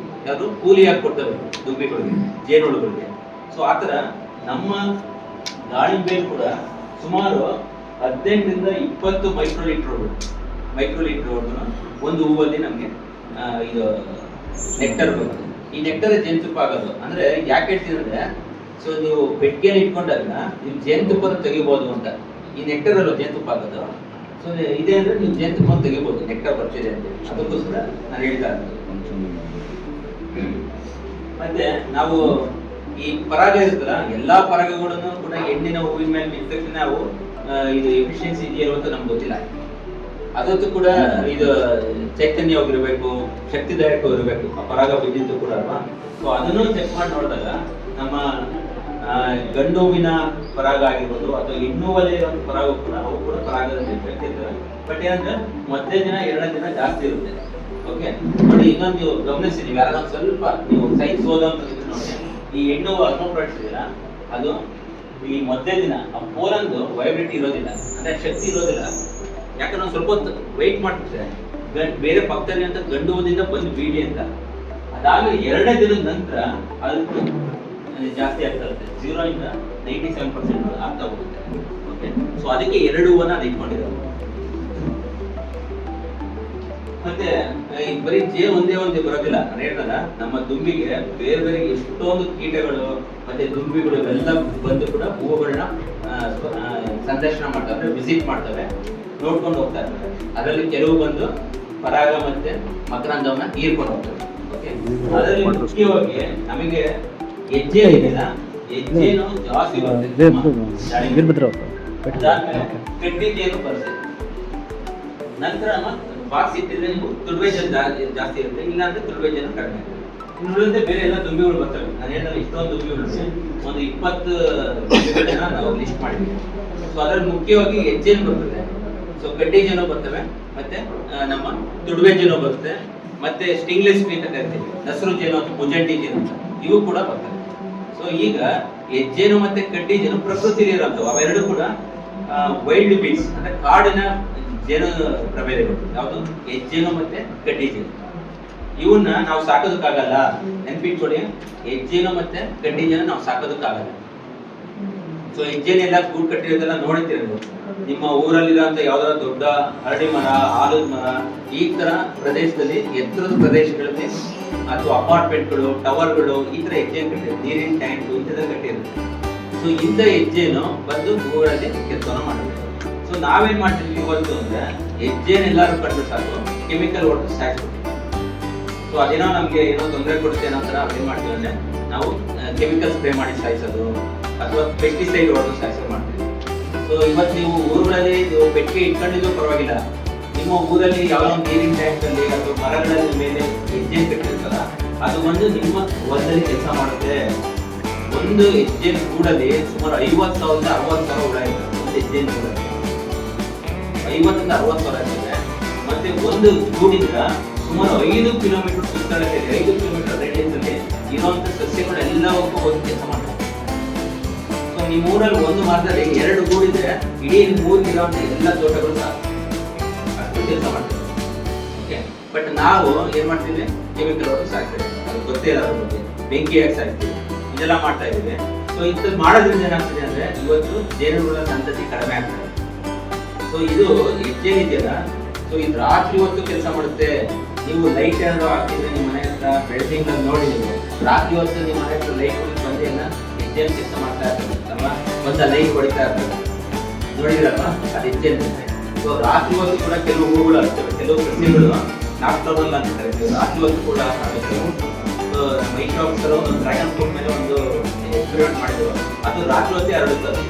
ಯಾರು ಕೂಲಿಯಾಗಿ ಕೊಡ್ತವೆ ದುಂಬಿಗಳಿಗೆ, ಜೇನುಹುಳುಗಳಿಗೆ. ಸೊ ಆತರ ನಮ್ಮ ದಾಳಿಂಬೆ ಕೂಡ ಸುಮಾರು 18 ರಿಂದ 20 ಮೈಕ್ರೋ ಲೀಟರ್ ಒಂದು ಹೂವಲ್ಲಿ ನಮ್ಗೆ ಇದು ನೆಕ್ಟರ್ ಬರುತ್ತೆ. ಈ ನೆಕ್ಟರ್ ಜೇನುತುಪ್ಪ ಆಗೋದು ಅಂದ್ರೆ ಯಾಕೆ ಹೇಳ್ತೀನಿ ಅಂದ್ರೆ, ಸೊ ನೀವು ಪೆಟ್ಟಿಗೆನ ಇಟ್ಕೊಂಡಾಗ ನೀವು ಜೇನುತುಪ್ಪನ ತೆಗಿಬಹುದು ಅಂತ. ಈ ನೆಕ್ಟರ್ ಅಲ್ಲ ಜೇನುತುಪ್ಪ ಆಗೋದು. ಸೊ ಇದೆ ಅಂದ್ರೆ ನೀವು ಜೇನುತುಪ್ಪ ತೆಗಿಬಹುದು, ನೆಕ್ಟರ್ ಬರ್ತಿದೆ ಅಂತ. ಅದಕ್ಕೋಸ್ಕರ ನಾನು ಹೇಳ್ತಾ ಇರೋದು. ಮತ್ತೆ ನಾವು ಈ ಪರಾಗ ಇರುತ್ತಲ್ಲ, ಎಲ್ಲಾ ಪರಾಗಗಳನ್ನು ಕೂಡ ಹೆಣ್ಣಿನ ಹೂವಿನ ಮೇಲೆ ಬಿದ್ದ ತಕ್ಷಣ ನಾವು ಇದು ಎಫಿಷಿಯನ್ಸಿ ಇದೆಯೋ ಅಂತ ನಮ್ಗೆ ಗೊತ್ತಿಲ್ಲ. ಅದಕ್ಕೂ ಕೂಡ ಇದು ಚೈತನ್ಯವಾಗಿರ್ಬೇಕು, ಶಕ್ತಿದಾಯಕ ಇರಬೇಕು, ಆ ಪರಾಗ ಬಿದ್ದಿದ್ದು ಕೂಡ ಅಲ್ವಾ. ಸೊ ಅದನ್ನು ಚೆಕ್ ಮಾಡಿ ನೋಡಿದಾಗ ನಮ್ಮ ಗಂಡು ಹೂವಿನ ಪರಾಗ ಆಗಿರ್ಬೋದು ಅಥವಾ ಹೆಣ್ಣು ಒಲೆಯ ಒಂದು ಪರಾಗ ಕೂಡ ಅವು ಕೂಡ ಪರಾಗದಲ್ಲಿ ಎಫೆಕ್ಟ್ ಇರ್ತವೆ. ಬಟ್ ಏನಂದ್ರೆ ಮೊದಲನೇ ದಿನ ಎರಡನೇ ದಿನ ಜಾಸ್ತಿ ಇರುತ್ತೆ. ಓಕೆ ನೋಡಿ, ಇನ್ನೊಂದು ನೀವು ಗಮನಿಸಿ, ನೀವು ಯಾರಾದ್ರೂ ಸ್ವಲ್ಪ ನೀವು ಸೈನ್ಸ್ ಓದೋಂಥದ್ದು ನೋಡಿ, ಈ ಹೆಣ್ಣು ಅರ್ಮೋಪ್ರಾಯ್ಡ್ಸ್ ಇದೆಯಲ್ಲ, ಅದು ಈ ಮೊದಲನೇ ದಿನ ಆ ಪೋಲಂದು ವೈಬ್ರಿಟಿ ಇರೋದಿಲ್ಲ, ಅಂದ್ರೆ ಶಕ್ತಿ ಇರೋದಿಲ್ಲ. ಯಾಕಂದ್ರೆ ನಾವು ಸ್ವಲ್ಪ ಹೊತ್ತು ವೆಯ್ಟ್ ಮಾಡ್ತಿದ್ರೆ ಬೇರೆ ಪಕ್ಕದಲ್ಲಿ ಅಂತ ಗಂಡು ಹೂವಿನಿಂದ ಬಂದು ಬೀಳಿ ಅಂತ, ಅದಾದ್ಮೇಲೆ ಎರಡನೇ ದಿನದ ನಂತರ ಅದಕ್ಕೆ ಜಾಸ್ತಿ ಆಗ್ತಾ ಇರುತ್ತೆ. 0 ಇಂದ 97% ಆಗ್ತಾ ಹೋಗುತ್ತೆ. ಓಕೆ, ಸೊ ಅದಕ್ಕೆ ಎರಡು ಹೂವನ್ನ ಅದು ಇಟ್ಕೊಂಡಿರೋದು. ಮತ್ತೆ ಬರೀ ಜೇನು ಒಂದೇ ಒಂದೇ ಬರೋದಿಲ್ಲ. ನಾನು ಹೇಳ್ದಲ್ಲ, ನಮ್ಮ ದುಂಬಿಗೆ ಬೇರೆ ಬೇರೆ ಎಷ್ಟೊಂದು ಕೀಟಗಳು ಮತ್ತೆ ದುಂಬಿಗಳು ಎಲ್ಲ ಬಂದು ಕೂಡ ಹೂವುಗಳನ್ನ ಸಂದರ್ಶನ ಮಾಡ್ತವೆ, ಅಂದ್ರೆ ವಿಸಿಟ್ ಮಾಡ್ತವೆ, ನೋಡ್ಕೊಂಡು ಹೋಗ್ತಾ ಇರ್ತವೆ. ಅದರಲ್ಲಿ ಕೆಲವು ಬಂದು ಪರಾಗ ಮತ್ತೆ ಮಕರಂದವನ್ನ ಹೀರ್ಕೊಂಡು ಹೋಗ್ತವೆ. ಓಕೆ, ಅದರಲ್ಲಿ ಮುಖ್ಯವಾಗಿ ನಮಗೆ ಹೆಜ್ಜೆ ಇದೆಯಲ್ಲ, ಹೆಜ್ಜೆನು ಜಾಸ್ತಿ ಬರುತ್ತೆ, ಕಡ್ಡಿ ಜೇನು ಬರುತ್ತೆ. ನಂತರ ಬಾಕ್ಸ್ ಇಟ್ಟಿದ್ರೆ ನೀವು ತುಳುವೆ ಜನ ಜಾಸ್ತಿ ಇರುತ್ತೆ, ಇಲ್ಲ ಅಂದ್ರೆ ತುಳುವೆ ಜನ ಕಡಿಮೆ ಇರುತ್ತೆ. ಇನ್ನುಳಿದಂತೆ ಬೇರೆ ಎಲ್ಲ ದುಂಬಿಗಳು ಬರ್ತವೆ. ನಾನು ಹೇಳಿದ್ರೆ ಇಷ್ಟೊಂದು ದುಂಬಿಗಳು ಒಂದು 20 ದುಂಬಿಗಳನ್ನ ನಾವು ಲಿಸ್ಟ್ ಮಾಡಿದ್ದೀವಿ. ಸೊ ಅದ್ರಲ್ಲಿ ಮುಖ್ಯವಾಗಿ ಹೆಜ್ಜೆನು ಬರ್ತದೆ, ಸೊ ಗಡ್ಡಿ ಜೇನು ಬರ್ತವೆ, ಮತ್ತೆ ನಮ್ಮ ತುಳುವೆ ಜೇನು ಬರುತ್ತೆ, ಮತ್ತೆ ಸ್ಟಿಂಗ್ಲೆಸ್ ಬೀ ಅಂತ ಕರಿತೀವಿ, ನಸರು ಜೇನು ಅಥವಾ ಮುಜಂಡಿ ಜೇನು ಅಂತ, ಇವು ಕೂಡ ಬರ್ತವೆ. ಸೊ ಈಗ ಹೆಜ್ಜೇನು ಮತ್ತೆ ಕಡ್ಡಿ ಜೇನು ಪ್ರಕೃತಿಯಲ್ಲಿ ಇರುತ್ತವೆ. ಅವೆರಡು ಕೂಡ ವೈಲ್ಡ್ ಬೀಸ್ ಅಂದ್ರೆ ಕಾಡಿನ ಜೇನು ಪ್ರಭೇದಗಳು. ಯಾವುದು? ಹೆಜ್ಜೇನು ಮತ್ತೆ ಕಡ್ಡಿ ಜೇನು. ಇವನ್ನ ನಾವು ಸಾಕೋದಕ್ಕಾಗಲ್ಲ, ನೆನ್ಪಿಟ್ಕೊಳ್ಳಿ. ಹೆಜ್ಜೇನು ಮತ್ತೆ ಕಡ್ಡಿ ಜೇನು ನಾವು ಸಾಕೋದಕ್ಕಾಗಲ್ಲ. ಸೊ ಹೆಜ್ಜೇನೆಲ್ಲ ಗೂಡು ಕಟ್ಟಿರೋದೆಲ್ಲ ನೋಡಿರ್ತೀರ ನೀವು. ನಿಮ್ಮ ಊರಲ್ಲಿರುವಂತ ಯಾವ್ದಾದ್ರು ದೊಡ್ಡ ಹರಡಿ ಮರ, ಆಲದ ಮರ, ಈ ತರ ಪ್ರದೇಶದಲ್ಲಿ, ಎತ್ತರದ ಪ್ರದೇಶಗಳಲ್ಲಿ ಅಥವಾ ಅಪಾರ್ಟ್ಮೆಂಟ್ಗಳು, ಟವರ್ಗಳು, ಈ ತರ ಹೆಜ್ಜೆಯನ್ನು ಕಟ್ಟಿರುತ್ತೆ, ನೀರಿನ ಟ್ಯಾಂಕ್ ಇಂಥದ್ದು ಕಟ್ಟಿರುತ್ತೆ. ಸೊ ಇಂಥ ಹೆಜ್ಜೆನು ಬಂದು ಹೂಗಳಲ್ಲಿ ಕೆಲಸವನ್ನು ಮಾಡಬೇಕು. ಸೊ ನಾವೇನ್ ಮಾಡ್ತೀವಿ ಇವತ್ತು ಅಂದ್ರೆ, ಹೆಜ್ಜೆನೆಲ್ಲರೂ ಕಟ್ಟಲು ಸಾಕು ಕೆಮಿಕಲ್ ಹೊಡೆದು ಸಾಯಿಸ್ಬಿಡ್ತೀವಿ. ಸೊ ಅದೇನೋ ನಮ್ಗೆ ಏನೋ ತೊಂದರೆ ಕೊಡುತ್ತೆ ಅನ್ನೋ ತರ ಏನ್ ಮಾಡ್ತೀವಿ ಅಂದ್ರೆ, ನಾವು ಕೆಮಿಕಲ್ ಸ್ಪ್ರೇ ಮಾಡಿ ಸಾಯಿಸೋದು ಅಥವಾ ಪೆಸ್ಟಿಸೈಡ್ ಹೊಡೆದು ಸಾಯಿಸೋದು ಮಾಡ್ತೀವಿ. ಸೊ ಇವತ್ತು ನೀವು ಊರುಗಳಲ್ಲಿ ನೀವು ಪೆಟ್ಟಿಗೆ ಇಟ್ಕೊಂಡಿದ್ದು ಪರವಾಗಿಲ್ಲ, ನಿಮ್ಮ ಊರಲ್ಲಿ ಯಾವ ನೀರಿನ ಟ್ಯಾಂಕ್ ಅಲ್ಲಿ ಅಥವಾ ಮರಗಳ ಮೇಲೆ ಹೆಜ್ಜೆ ಕಟ್ಟಿರ್ತಾರ, ಅದು ಒಂದು ನಿಮ್ಮ ಹೊಲದಲ್ಲಿ ಕೆಲಸ ಮಾಡುತ್ತೆ. ಒಂದು ಹೆಜ್ಜೆ ಕೂಡಲಿ ಸುಮಾರು 50,000 60,000 ಹುಳ ಇರ್ತದೆ. ಒಂದು ಹೆಜ್ಜೆ ಕೂಡ 50,000 60,000 ಇರ್ತದೆ. ಮತ್ತೆ ಒಂದು ಗೂಡಿಂದ ಸುಮಾರು 5 ಕಿಲೋಮೀಟರ್ ಸುತ್ತಳತೆ, 5 ಕಿಲೋಮೀಟರ್ ರೇಡಿಯಸ್ ಅಲ್ಲಿ ಇರುವಂತ ಸಸ್ಯಗಳೆಲ್ಲವಕ್ಕೂ ಒಂದು ಕೆಲಸ ಮಾಡ್ತಾರೆ. ಸೊ ನಿಮ್ಮ ಊರಲ್ಲಿ ಒಂದು ಮರದಲ್ಲಿ 2 ಗೂಡಿದ್ರೆ ಇಡೀ ಊರಿಗಿರುವಂತ ಎಲ್ಲ ತೋಟಗಳು ಅಷ್ಟು ಕೆಲಸ ಮಾಡ್ತಾರೆ. ಓಕೆ, ಬಟ್ ನಾವು ಏನ್ ಮಾಡ್ತೀವಿ? ಕೆಮಿಕಲ್ ಹೊಡೆದು ಸಾಕ್ತೀವಿ. ಅದು ಗೊತ್ತೇ ಇಲ್ಲ, ಅದ್ರ ಬಗ್ಗೆ ಬೆಂಕಿ ಹಾಕಿ ಸಾಕ್ತೀವಿ, ಇದೆಲ್ಲ ಮಾಡ್ತಾ ಇದ್ದೀವಿ. ಸೊ ಇಂಥದ್ದು ಮಾಡೋದ್ರಿಂದ ಏನಾಗ್ತದೆ ಅಂದ್ರೆ, ಇವತ್ತು ಜೇನುಹುಳ ಸಂತತಿ ಕಡಿಮೆ ಆಗ್ತದೆ. ಸೊ ಇದು ಹೆಜ್ಜೇನಿದೆಯಲ್ಲ, ಸೊ ಇದು ರಾತ್ರಿ ಹೊತ್ತು ಕೆಲಸ ಮಾಡುತ್ತೆ. ನೀವು ಲೈಟ್ ಏನಾದ್ರು ಹಾಕಿದ್ರೆ ನಿಮ್ಮ ಮನೆ ಹತ್ರ ಬೆಳದಿಂಗ್ ನೋಡಿ, ನೀವು ರಾತ್ರಿ ಹೊತ್ತು ನಿಮ್ಮ ಮನೆ ಹತ್ರ ಲೈಟ್ ಹೊಡಿದು ಬಂದೇನ ಹೆಜ್ಜೆ ಕೆಲಸ ಮಾಡ್ತಾ ಇರ್ತದೆ ಅಲ್ವಾ, ಒಂದ ಲೈಟ್ ಹೊಡಿತಾ ಇರ್ತದೆ, ನೋಡಿದ್ರಲ್ವಾ? ಅದು ಹೆಜ್ಜೆ ಅಂತ. ಸೊ ರಾತ್ರಿ ಹೊತ್ತು ಕೂಡ ಕೆಲವು ಹೂಗಳು ಆಗ್ತವೆ, ಕೆಲವು ಸಸ್ಯಗಳು ನಾಕ್ಟೋನಲ್ ಅಂತ ಕರಿತೀವಿ, ರಾತ್ರಿ ಹೊತ್ತು ಕೂಡ ಆಗುತ್ತೆ. ನಮ್ಮ ಐಶಾಪ್ಸರ್ ಒಂದು ಡ್ರ್ಯಾಗನ್ ಫ್ರೂಟ್ ಮೇಲೆ ಒಂದು ಎಕ್ಸ್ಪೆರಿಮೆಂಟ್ ಮಾಡಿದ್ರು, ಅದು ರಾತ್ರಿ ಹೊತ್ತೇ ಹರಡುತ್ತದೆ.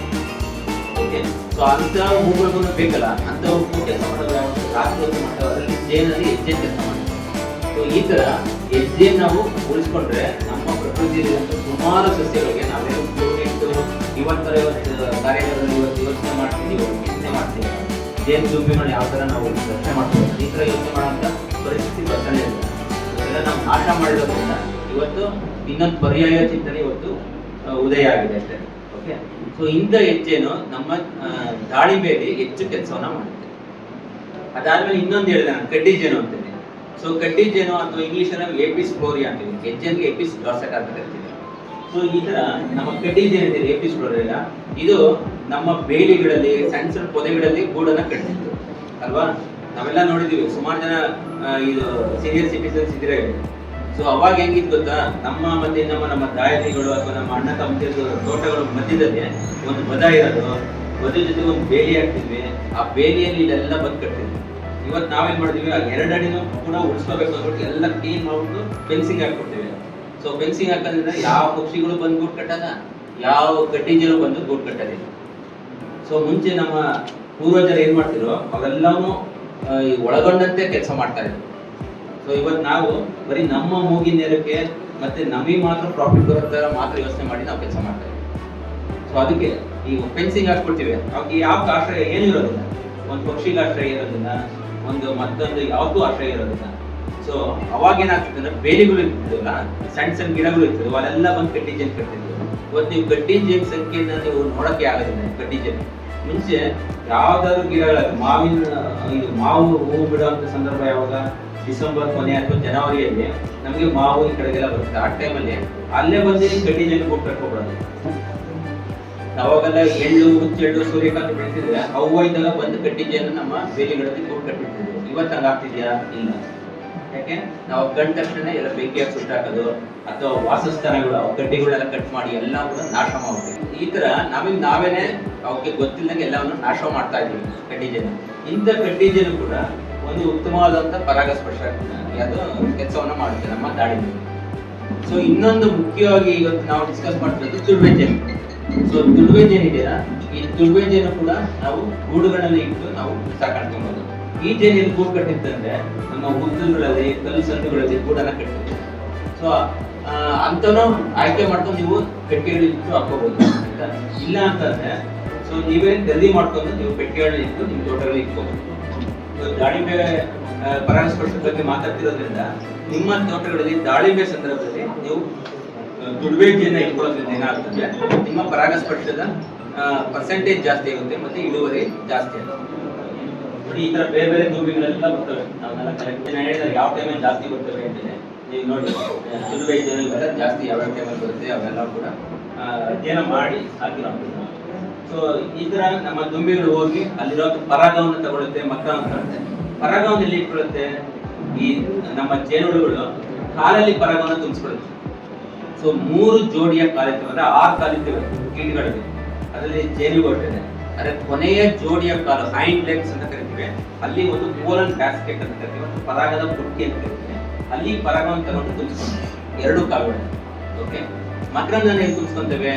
ಓಕೆ, ಸೊ ಅಂತ ಹೂಗಳು ಬೇಕಲ್ಲ, ಅಂತ ಹೂ ಕೆಲಸ ಮಾಡೋದು ರಾತ್ರಿ ಹೊತ್ತು ಮಾಡ್ತಾರೆ, ಅದರಲ್ಲಿ ಜೇನಲ್ಲಿ ಹೆಜ್ಜೆ ಕೆಲಸ ಮಾಡ್ತಾರೆ. ಸೊ ಈ ತರ ಹೆಜ್ಜೆ ನಾವು ಉಳಿಸ್ಕೊಂಡ್ರೆ ನಮ್ಮ ಪ್ರಕೃತಿಯಲ್ಲಿರುವಂಥ ಸುಮಾರು ಸಸ್ಯಗಳಿಗೆ ನಾವೇನು ಇಟ್ಟು ಇವತ್ತರ ಕಾರ್ಯಗಳಲ್ಲಿ ಯೋಚನೆ ಮಾಡ್ತೀವಿ, ಚಿಂತನೆ ಮಾಡ್ತೀವಿ, ಜೇನು ದುಂಬಿಗಳನ್ನ ಯಾವ ತರ ನಾವು ರಕ್ಷಣೆ ಮಾಡ್ತೀವಿ, ಈ ತರ ಯೋಚನೆ ಮಾಡುವಂತ ಪರಿಸ್ಥಿತಿ ಬರ್ತಾನೆ ಇಲ್ಲ. ಇದೆಲ್ಲ ನಾವು ನಾಶ ಮಾಡಿರೋದ್ರಿಂದ ಇವತ್ತು ಇನ್ನೊಂದು ಪರ್ಯಾಯ ಚಿಂತನೆ ಇವತ್ತು ಉದಯ ಆಗಿದೆ ಅಷ್ಟೇ. ಓಕೆ, ಸೊ ಇಂಥ ಹೆಜ್ಜೆನು ನಮ್ಮ ದಾಳಿಂಬೆಯಲ್ಲಿ ಹೆಚ್ಚು ಕೆಲಸವನ್ನ ಮಾಡುತ್ತೆ. ಅದಾದ್ಮೇಲೆ ಇನ್ನೊಂದು ಹೇಳಿದೆ ನಾನು, ಕಡ್ಡಿ ಜೇನು ಅಂತೀನಿ. ಸೊ ಕಡ್ಡಿ ಜೇನು ಅಥವಾ ಇಂಗ್ಲಿಷ್ ಅಲ್ಲಿ ಏಪಿಸ್ ಫ್ಲೋರಿಯಾ ಅಂತೀವಿ, ಹೆಜ್ಜೆಗೆ ಏಪಿಸ್ ಡಾರ್ಸೆಟಾ ಅಂತ ಕರಿತೀವಿ. ಸೊ ಈ ತರ ನಮ್ಮ ಕಡ್ಡಿ ಜೇನು ಇದೆ, ಏಪಿಸ್ ಫ್ಲೋರಿಯಾ, ಇದು ನಮ್ಮ ಬೇಲಿಗಳಲ್ಲಿ, ಸಣ್ಣ ಸಣ್ಣ ಪೊದೆಗಳಲ್ಲಿ ಗೂಡನ್ನ ಕಟ್ತಿತ್ತು ಅಲ್ವಾ. ನಾವೆಲ್ಲ ನೋಡಿದೀವಿ, ಸುಮಾರು ಜನ ಇದು ಸೀನಿಯರ್ ಸಿಟಿಸನ್ಸ್ ಇದ್ರೆ. ಸೊ ಅವಾಗ ಹೆಂಗಿತ್ತು ಗೊತ್ತಾ, ನಮ್ಮ ಮತ್ತೆ ನಮ್ಮ ದಾಯಾದಿಗಳು ಅಥವಾ ನಮ್ಮ ಅಣ್ಣ ತಮ್ಮದಿರು ತೋಟಗಳ ಮಧ್ಯದಲ್ಲಿ ಒಂದು ಬದ ಇರೋದು, ಬದ ಜೊತೆ ಒಂದು ಬೇಲಿ ಹಾಕ್ತಿದ್ವಿ, ಆ ಬೇಲಿಯಲ್ಲಿ ಇಲ್ಲೆಲ್ಲ ಬಂದು ಕಟ್ತಿದ್ವಿ. ಇವತ್ತು ನಾವೇನ್ ಮಾಡಿದ್ವಿ, ಆ 2 ಅಡಿನೂ ಕೂಡ ಉಳಿಸ್ಕೋಬೇಕು ಅಂದ್ಬಿಟ್ಟು ಎಲ್ಲ ಕ್ಲೀನ್ ಮಾಡ್ಬಿಟ್ಟು ಫೆನ್ಸಿಂಗ್ ಹಾಕ್ಬಿಡ್ತೀವಿ. ಸೊ ಫೆನ್ಸಿಂಗ್ ಹಾಕೋದ್ರಿಂದ ಯಾವ ಪಕ್ಷಿಗಳು ಬಂದು ಗೂಡು ಕಟ್ಟಲ್ಲ, ಯಾವ ಕಡ್ಡಿ ಜೇನು ಬಂದು ಗೂಡು ಕಟ್ಟೋದಿಲ್ಲ. ಸೊ ಮುಂಚೆ ನಮ್ಮ ಪೂರ್ವಜರು ಏನ್ ಮಾಡ್ತಿರೋ ಅವೆಲ್ಲವೂ ಒಳಗೊಂಡಂತೆ ಕೆಲಸ ಮಾಡ್ತಾ ಇದ್ರು. ಸೊ ಇವತ್ತು ನಾವು ಬರೀ ನಮ್ಮ ಮೂಗಿನ ನೇರಕ್ಕೆ ಮತ್ತೆ ನಮಗೆ ಮಾತ್ರ ಪ್ರಾಫಿಟ್ ಬರೋ ಥರ ಮಾತ್ರ ಯೋಚನೆ ಮಾಡಿ ನಾವು ಕೆಲಸ ಮಾಡ್ತಾ ಇದ್ದೀವಿ. ಸೊ ಅದಕ್ಕೆ ಈಗ ಫೆನ್ಸಿಂಗ್ ಹಾಕ್ಬಿಡ್ತೀವಿ, ಅವಾಗ ಯಾವ ಆಶ್ರಯ ಏನೂ ಇರೋದಿಲ್ಲ, ಒಂದು ಪಕ್ಷಿಗೆ ಆಶ್ರಯ ಇರೋದಿಲ್ಲ, ಒಂದು ಮತ್ತೊಂದು ಯಾವ್ದೂ ಆಶ್ರಯ ಇರೋದಿಲ್ಲ. ಸೊ ಅವಾಗ ಏನಾಗ್ತದೆ ಅಂದ್ರೆ ಬೇಲಿಗಳು ಇರ್ತಿದ್ವಲ್ಲ, ಸಣ್ಣ ಸಣ್ಣ ಗಿಡಗಳು ಇರ್ತಿದ್ವು, ಅಲ್ಲೆಲ್ಲ ಬಂದು ಕಡ್ಡಿ ಜೇನು ಕಟ್ತಿದ್ವಿ. ಇವತ್ತು ನೀವು ಕಡ್ಡಿ ಜೇನು ಸಂಖ್ಯೆನ ನೀವು ನೋಡಕ್ಕೆ ಆಗೋದಿಲ್ಲ. ಕಡ್ಡಿ ಜೇನು ಮುಂಚೆ ಯಾವ್ದಾದ್ರು ಗಿಡಗಳ ಮಾವು ಹೂವು ಬಿಡುವಂತ ಸಂದರ್ಭ ಯಾವಾಗ? ಡಿಸೆಂಬರ್ ಕೊನೆ ಅಥವಾ ಜನವರಿಯಲ್ಲಿ ನಮಗೆ ಮಾವು ಈ ಕಡೆಗೆಲ್ಲ ಬರುತ್ತೆ. ಆ ಟೈಮಲ್ಲಿ ಅಲ್ಲೇ ಬಂದು ಕಡ್ಡಿ ಜೇನು ಗೂಡು ಕಟ್ಕೊಬಿಡೋದು. ಅವಾಗೆಲ್ಲ ಎಳ್ಳು, ಹುಚ್ಚೆಳ್ಳು, ಸೂರ್ಯಕಾಂತಿ ಬೆಳೆಸಿದ್ರೆ ಅವು ಇದ್ದಾಗ ಬಂದು ಕಡ್ಡಿ ಜೇನು ನಮ್ಮ ಬೇಲಿಗಳಲ್ಲಿ ಗೂಡು ಕಟ್ಬಿಡ್ತಿದ್ವಿ. ಇವತ್ತು ಹಂಗಾಗ್ತಿದ್ಯಾ? ಇಲ್ಲ. ಯಾಕೆ? ನಾವು ಕಂಡ ತಕ್ಷಣ ಎಲ್ಲ ಬೆಂಕಿಯಾಗಿ ಸುಟ್ಟಾಕೋದು ಅಥವಾ ವಾಸಸ್ಥಾನಗಳು ಕಡ್ಡಿಗಳೆಲ್ಲ ಕಟ್ ಮಾಡಿ ಎಲ್ಲ ಕೂಡ ನಾಶ ಮಾಡ್ತೀವಿ. ಈ ತರ ನಮಗೆ ನಾವೇನೆ ಅವಕ್ಕೆ ಗೊತ್ತಿಲ್ಲದಂಗೆ ಎಲ್ಲವನ್ನು ನಾಶ ಮಾಡ್ತಾ ಇದ್ದೀವಿ ಕಡ್ಡಿ ಜೇನು. ಇಂಥ ಕಡ್ಡಿ ಜೇನು ಕೂಡ ಒಂದು ಉತ್ತಮವಾದಂತ ಪರಾಗಸ್ಪರ್ಶ ಅದು ಕೆಲಸವನ್ನ ಮಾಡುತ್ತೆ ನಮ್ಮ ದಾಳಿಂಬೆ. ಸೊ ಇನ್ನೊಂದು ಮುಖ್ಯವಾಗಿ ಇವತ್ತು ನಾವು ಡಿಸ್ಕಸ್ ಮಾಡ್ತಿರೋದು ತುಳುವೆ ಜೇನು. ಸೊ ತುಳುವೆ ಜೇನು ಇದೆಯಾ, ಈ ತುಳುವೆ ಜೇನು ಕೂಡ ನಾವು ಗೂಡುಗಳಲ್ಲಿ ಇಟ್ಟು ನಾವು ಸಾಕಾಡ್ಕೊಬಹುದು. ಈ ಜೇನು ಎಲ್ಲಿ ಗೂಡು ಕಟ್ಟಿತ್ತಂದ್ರೆ ನಮ್ಮ ಹುತ್ತುಗಳಲ್ಲಿ, ಕಲ್ಲು ಸಂದುಗಳಲ್ಲಿ ಗೂಡನ್ನ ಕಟ್ಟಿರುತ್ತೆ. ಸೊ ಅಂತನೂ ಆಯ್ಕೆ ಮಾಡ್ಕೊಂಡು ನೀವು ಪೆಟ್ಟಿಗೆಗಳು ಇಟ್ಟು ಹಾಕೋಬಹುದು. ಇಲ್ಲ ಅಂತಂದ್ರೆ ಸೊ ನೀವೇ ಗದ್ದಿ ಮಾಡ್ಕೊಂಡು ನೀವು ಪೆಟ್ಟಿಗೆಗಳನ್ನ ಇಟ್ಟು ನಿಮ್ಮ ತೋಟಗಳಲ್ಲಿ ಇಟ್ಕೋಬಹುದು. ದಾಳಿಂಬೆ ಪರಾಗಸ್ಪರ್ಶದ ಬಗ್ಗೆ ಮಾತಾಡ್ತಿರೋದ್ರಿಂದ ನಿಮ್ಮ ತೋಟಗಳಲ್ಲಿ ದಾಳಿಂಬೆ ಸಂದರ್ಭದಲ್ಲಿ ನೀವು ತುಳುವೆ ಜೇನ ಇಟ್ಕೊಳ್ಳೋದ್ರಿಂದ ಏನಾಗ್ತದೆ, ನಿಮ್ಮ ಪರಾಗಸ್ಪರ್ಶದ ಪರ್ಸೆಂಟೇಜ್ ಜಾಸ್ತಿ ಆಗುತ್ತೆ ಮತ್ತೆ ಇಳುವರಿ ಜಾಸ್ತಿ ಆಗುತ್ತೆ. ನೋಡಿ ಈ ತರ ಬೇರೆ ಬೇರೆ ದುಂಬಿಗಳೆಲ್ಲ ಬರ್ತವೆ. ನಾವೆಲ್ಲ ಕರೆಕ್ಟ್ ಹೇಳಿದ್ರೆ ಯಾವ ಟೈಮಲ್ಲಿ ಜಾಸ್ತಿ ಬರ್ತವೆ ಅಂತೇಳಿ ನೀವು ನೋಡಿ. ತುಳುವೆ ಜೇನು ಇವೆಲ್ಲ ಜಾಸ್ತಿ ಯಾವ್ಯಾವ ಟೈಮಲ್ಲಿ ಬರುತ್ತೆ ಅವೆಲ್ಲ ಕೂಡ ಅಧ್ಯಯನ ಮಾಡಿ ಹಾಕಿರೋದು. ಸೊ ಈ ತರ ನಮ್ಮ ದುಂಬಿಗಳು ಹೋಗಿ ಅಲ್ಲಿರೋ ಪರಾಗವನ್ನು ತಗೊಳುತ್ತೆ, ಮಕ್ಕಳನ್ನು ತಗೊಳುತ್ತೆ. ಪರಾಗವನ್ನು ಎಲ್ಲಿ ಇಟ್ಕೊಳ್ಳುತ್ತೆ? ಈ ನಮ್ಮ ಜೇನುಹುಳುಗಳು ಕಾಲಲ್ಲಿ ಪರಾಗವನ್ನು ತುಂಬಿಸ್ಕೊಳ್ಳುತ್ತೆ. ಸೊ 3 ಜೋಡಿಯ ಕಾಲಿರ್ತವೆ, ಅಂದ್ರೆ 6 ಕಾಲಿರ್ತವೆ ಕೀಟಗಳಿಗೆ. ಅದರಲ್ಲಿ ಜೇನುಹುಳುಗಳಿದೆ. ಅದೇ ಕೊನೆಯ ಜೋಡಿಯ ಕಾಲು ಹೈಂಡ್ ಲೆಗ್ಸ್ ಅಂತ ಕರಿತೀವಿ. ಅಲ್ಲಿ ಒಂದು ಪೋಲನ್ ಬ್ಯಾಸ್ಕೆಟ್ ಅಂತ ಕರಿತೀವಿ, ಒಂದು ಪರಾಗದ ಬುಟ್ಟಿ ಅಂತ ಕರಿತೀವಿ. ಅಲ್ಲಿ ಪರಾಗವನ್ನು ತಗೊಂಡು ತುಂಬಿಸ್ಕೊಂತೀವಿ 2 ಕಾಲುಗಳು. ಓಕೆ, ಮಕರಂದನ ಹೇಗೆ ತುಂಬಿಸ್ಕೊಂತೇವೆ?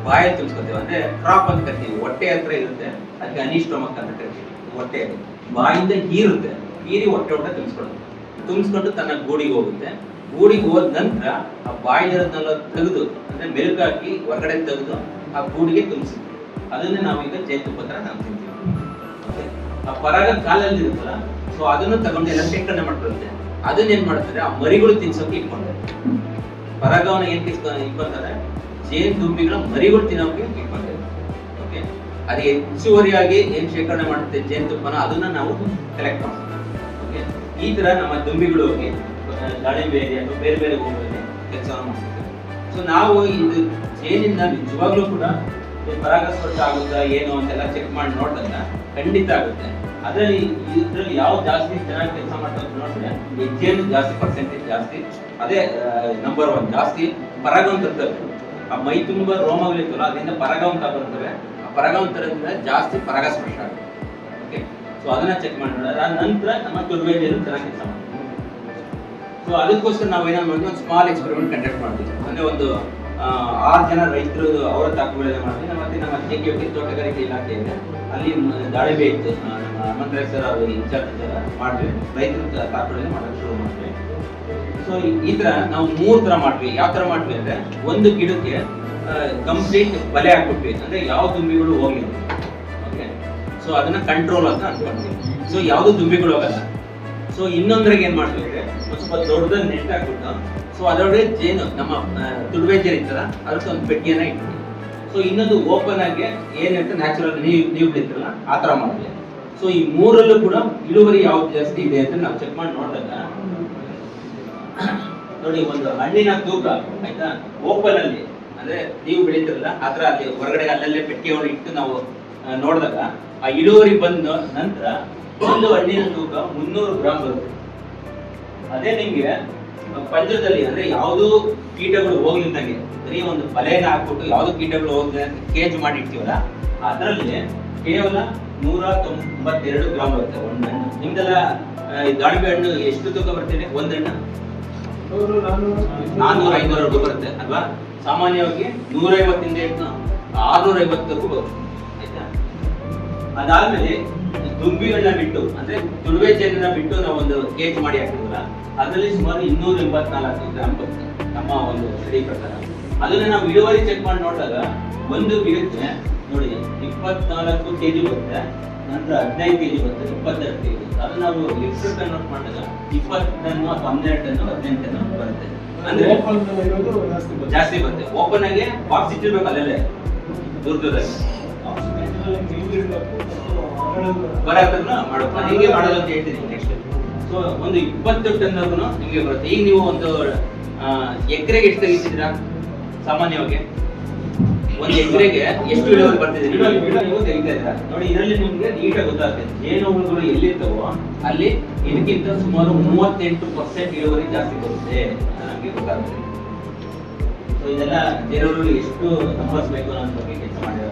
ಬಾಯಲ್ಲಿ ತುಂಬಿಸ್ಕೊಂತೇವೆ, ಅಂದ್ರೆ ಕ್ರಾಪ್ ಅಂತ ಕರಿತೀವಿ. ಹೊಟ್ಟೆ ಹತ್ರ ಇರುತ್ತೆ, ಅದಕ್ಕೆ ಅನಿಸ್ಟೊಮಕ್ ಅಂತ ಕರಿತೀವಿ. ಹೊಟ್ಟೆ ಬಾಯಿಂದ ಹೀರುತ್ತೆ, ಹೀರಿ ಹೊಟ್ಟೆ ತುಂಬಿಸ್ಕೊಂಡು ತನ್ನ ಗೂಡಿಗೆ ಹೋಗುತ್ತೆ. ಗೂಡಿಗೆ ಹೋದ ನಂತರ ಆ ಬಾಯಿದರನ್ನೆಲ್ಲ ತೆಗೆದು, ಅಂದ್ರೆ ಮೆಲುಕಾಕಿ ಹೊರಗಡೆ ತೆಗೆದು ಆ ಗೂಡಿಗೆ ತುಂಬಿಸುತ್ತೆ. ಅದನ್ನೇ ನಾವೀಗ ಜೇನುತುಪ್ಪ ತರ ನಾವು ತಿಂತೀವಿ. ಆ ಪರಾಗ ಕಾಲಲ್ಲಿ ಇರುತ್ತಲ್ಲ, ಸೊ ಅದನ್ನು ತಗೊಂಡು ಎಲ್ಲ ಶೇಖರಣೆ ಮಾಡ್ಕೊಳುತ್ತೆ. ಅದನ್ನೇನ್ ಮಾಡ್ತಾರೆ, ಆ ಮರಿಗಳು ತಿನ್ಸೋಕೆ ಇಟ್ಕೊಂತಾರೆ. ಪರಾಗವನ್ನ ಏನ್ ಇಟ್ಕೊಂತಾರೆ? ಜೇನು ದುಂಬಿಗಳ ಮರಿಗಳು ತಿನ್ನೋಕೆ ಇಟ್ಕೊಂತಾರೆ. ಓಕೆ, ಅದು ಹೆಚ್ಚುವರಿಯಾಗಿ ಏನ್ ಶೇಖರಣೆ ಮಾಡುತ್ತೆ ಜೇನುತುಪ್ಪನ, ಅದನ್ನ ನಾವು ಕಲೆಕ್ಟ್ ಮಾಡ್ತೀವಿ. ಓಕೆ, ಈ ತರ ನಮ್ಮ ದುಂಬಿಗಳು ಹೋಗಿ ದಾಳಿಂಬೆ ಅಥವಾ ಬೇರೆ ಬೇರೆ ಹೂಗಳಲ್ಲಿ ಕೆಲಸವನ್ನು ಮಾಡ್ತೀವಿ. ಸೊ ನಾವು ಇದು ಜೇನಿಂದ ನಿಜವಾಗ್ಲೂ ಕೂಡ ಪರಾಗಸ್ಪರ್ಶ ಆಗುತ್ತಾ ಏನು ಅಂತೆಲ್ಲ ಚೆಕ್ ಮಾಡಿ ನೋಡಿದಾಗ ಖಂಡಿತ ಆಗುತ್ತೆ. ಇದ್ರಲ್ಲಿ ಯಾವ್ದು ಜಾಸ್ತಿ ಚೆನ್ನಾಗಿ ಕೆಲಸ ಮಾಡ್ತಾರೆ ನೋಡಿದ್ರೆ ಹೆಜ್ಜೆನು ಜಾಸ್ತಿ, ಪರ್ಸೆಂಟೇಜ್ ಜಾಸ್ತಿ, ಅದೇ ನಂಬರ್ 1 ಜಾಸ್ತಿ ಪರಾಗವನ್ನು ತರ್ತವೆ. ಆ ಮೈ ತುಂಬ ರೋಮಗಳಿರ್ತಲ್ಲ, ಅದರಿಂದ ಪರಾಗವನ್ನು ತಗೊಳ್ತವೆ. ಆ ಪರಾಗವನ್ನು ತರೋದ್ರಿಂದ ಜಾಸ್ತಿ ಪರಾಗಸ್ಪರ್ಶ ಆಗುತ್ತೆ. ಓಕೆ, ಸೊ ಅದನ್ನ ಚೆಕ್ ಮಾಡಿ ನೋಡಿದ್ರೆ ಆ ನಂತರ ನಮ್ಮ ತುಳುವೆ ಜೇನು ಚೆನ್ನಾಗಿ ಕೆಲಸ ಮಾಡ್ತೀವಿ. ಸೊ ಅದಕ್ಕೋಸ್ಕರ ನಾವು ಏನಾದ್ರು ಮಾಡಿದ್ವಿ, ಒಂದು ಸ್ಮಾಲ್ ಎಕ್ಸ್ಪೆರಿಮೆಂಟ್ ಕಂಡಕ್ಟ್ ಮಾಡ್ತೀವಿ. ಅಂದ್ರೆ ಒಂದು 6 ಜನ ರೈತರು ಅವರ ತಾಕುಗಳನ್ನ ಮಾಡ್ತೀವಿ. ಮತ್ತೆ ನಮ್ಮ JKVT ತೋಟಗಾರಿಕೆ ಇಲಾಖೆ ಇದೆ, ಅಲ್ಲಿ ದಾಳಿಂಬೆ ಇತ್ತು, ನಮ್ಮ ಹನುಮಂತರಾಯ್ ಸರ್ ಅವರು ಇನ್ಚಾರ್ಜ್ ಮಾಡ್ತೀವಿ. ರೈತರ ತಾಕುಗಳನ್ನ ಮಾಡೋಕೆ ಶುರು ಮಾಡ್ತೀವಿ. ಸೊ ಈ ತರ ನಾವು 3 ತರ ಮಾಡ್ತೀವಿ. ಯಾವ ತರ ಮಾಡ್ತೀವಿ ಅಂದ್ರೆ, ಒಂದು ಗಿಡಕ್ಕೆ ಕಂಪ್ಲೀಟ್ ಬಲೆ ಹಾಕ್ಬಿಟ್ವಿ, ಅಂದ್ರೆ ಯಾವ ದುಂಬಿಗಳು ಹೋಗಿಲ್ಲ. ಓಕೆ, ಸೊ ಅದನ್ನ ಕಂಟ್ರೋಲ್ ಅಂತ ಅನ್ಕೊಂತೀವಿ. ಸೊ ಯಾವ್ದು ದುಂಬಿಗಳು ಹೋಗಲ್ಲ. ಸೊ ಇನ್ನೊಂದ್ರಾಗ ಏನ್ ಮಾಡ್ತೀವಿ ಅಂದ್ರೆ, ಒಂದು ಸ್ವಲ್ಪ ದೊಡ್ಡದಾಗಿ ನೆಟ್ ಹಾಕ್ಬಿಟ್ಟು, ಸೊ ಅದರೊಳಗೆ ಜೇನು ನಮ್ಮ ತುಳುವೆ ಜೇನು ಇರ್ತಲ್ಲ, ಅದಕ್ಕೆ ಒಂದು ಪೆಟ್ಟಿಗೆನ ಇಟ್ಬಿಟ್ಟು, ಸೊ ಇನ್ನೊಂದು ಓಪನ್ ಆಗಿ ಏನಿರುತ್ತೆ ನ್ಯಾಚುರಲ್ ನೀವು ಬಿಡ್ತಿರಲ್ಲ ಆ ತರ ಮಾಡ್ತೀವಿ. ಸೊ ಈ 3ರಲ್ಲೂ ಕೂಡ ಇಳುವರಿ ಯಾವ್ದು ಜಾಸ್ತಿ ಇದೆ ಅಂತ ನಾವು ಚೆಕ್ ಮಾಡಿ ನೋಡಿದಾಗ ನೋಡಿ, ಒಂದು ಹಣ್ಣಿನ ತೂಕ ಆಯ್ತಾ, ಓಪನ್ ಅಲ್ಲಿ ಅಂದ್ರೆ ನೀವು ಬೆಳೀತಿರಲ್ಲ ಆ ತರ ಅಲ್ಲಿ ಹೊರಗಡೆ ಅಲ್ಲಲ್ಲೇ ಪೆಟ್ಟಿಗೆ ಇಟ್ಟು ನಾವು ನೋಡಿದಾಗ ಆ ಇಳುವರಿ ಬಂದ ನಂತರ ಒಂದು ಹಣ್ಣಿನ ತೂಕ 300 ಗ್ರಾಮ್ ಬರುತ್ತೆ. ಅದೇ ನಿಮ್ಗೆ ಪಂಜರದಲ್ಲಿ ಅಂದ್ರೆ ಯಾವ್ದು ಕೀಟಗಳು ಹೋಗ್ಲಿದ್ದಂಗೆ ಬರೀ ಒಂದು ಬಲೆನ ಹಾಕ್ಬಿಟ್ಟು ಯಾವ್ದು ಕೀಟಗಳು ಹೋಗದೆ ಕೇಜ್ ಮಾಡಿ ಇಡ್ತೀವಲ್ಲ, ಅದರಲ್ಲಿ ಕೇವಲ 192 ಗ್ರಾಮ್ ಬರುತ್ತೆ ಒಂದು ಹಣ್ಣು. ನಿಮ್ದೆಲ್ಲ ದಾಳಿಂಬೆ ಹಣ್ಣು ಎಷ್ಟು ತೂಕ ಬರ್ತದೆ? ಒಂದು ಹಣ್ಣು 400-500 ಬರುತ್ತೆ ಅಲ್ವಾ? ಸಾಮಾನ್ಯವಾಗಿ 150 ಇಂದ 650 ಬರುತ್ತೆ. ಆಯ್ತಾ? ಅದಾದ್ಮೇಲೆ ದುಂಬಿಗಳನ್ನ ಬಿಟ್ಟು, ಅಂದ್ರೆ ತುಳುವೆ ಜೇನನ್ನ ಬಿಟ್ಟು ನಾವು ಒಂದು ಕೇಜ್ ಮಾಡಿ ಹಾಕಿದ್ವಲ್ಲ, ಅದರಲ್ಲಿ ಸುಮಾರು 284 ಗ್ರಾಮ್ ಬರುತ್ತೆ ನಮ್ಮ ಒಂದು ಸ್ಟಡಿ ಪ್ರಕಾರ. ಅದನ್ನ ನಾವು ಇಳುವರಿ ಚೆಕ್ ಮಾಡಿ ನೋಡಿದಾಗ ಒಂದು ಗಿಡಕ್ಕೆ ನೋಡಿ 24 kg ಬರುತ್ತೆ, ನಂತರ 15 kg ಬರುತ್ತೆ, 22 kg ಬರುತ್ತೆ. ಅದನ್ನ ನಾವು ಲಿಟರ್ ಕನ್ವರ್ಟ್ ಮಾಡಿದಾಗ 20 ಟನ್ ಅಥವಾ 12 ಟನ್ 18 ಟನ್ ಬರುತ್ತೆ. ಅಂದ್ರೆ ಜಾಸ್ತಿ ಬರುತ್ತೆ. ಓಪನ್ ಆಗಿ ಬಾಕ್ಸ್ ಇಟ್ಟಿರ್ಬೇಕು ಅಲ್ಲೇ ದೂರದಲ್ಲಿ ಬರಕನ್ನ ಮಾಡಬೇಕು. ಹೀಗೆ ಮಾಡೋದು ಅಂತ ಹೇಳ್ತೀನಿ ನೆಕ್ಸ್ಟ್. ಸೊ ಒಂದು 20 ಟನ್ವರೆಗೂ ನಿಮಗೆ ಬರುತ್ತೆ. ಈಗ ನೀವು ಒಂದು ಎಕರೆಗೆ ಎಷ್ಟು ತೆಗಿತಿದ್ದೀರಾ ಸಾಮಾನ್ಯವಾಗಿ? ಒಂದು ಎಕರೆಗೆ ಎಷ್ಟು ಇಳುವರಿ ಬರ್ತಿದೆ ನೀವು ತೆಗಿತಾ ಇದ್ದೀರಾ ನೋಡಿ. ಇದರಲ್ಲಿ ನಿಮ್ಗೆ ನೀಟಾಗಿ ಗೊತ್ತಾಗ್ತದೆ ಜೇನುಹುಳುಗಳು ಎಲ್ಲಿರ್ತಾವೋ ಅಲ್ಲಿ ಇದಕ್ಕಿಂತ ಸುಮಾರು 38% ಇಳುವರಿ ಜಾಸ್ತಿ ಬರುತ್ತೆ ನಮಗೆ ಗೊತ್ತಾಗ್ತದೆ. ಸೊ ಇದೆಲ್ಲ ಜೇನುಹುಳುಗಳು ಎಷ್ಟು ಸಂಭವಿಸಬೇಕು ಅನ್ನೋ ಬಗ್ಗೆ ಕೆಲಸ ಮಾಡಿರೋ.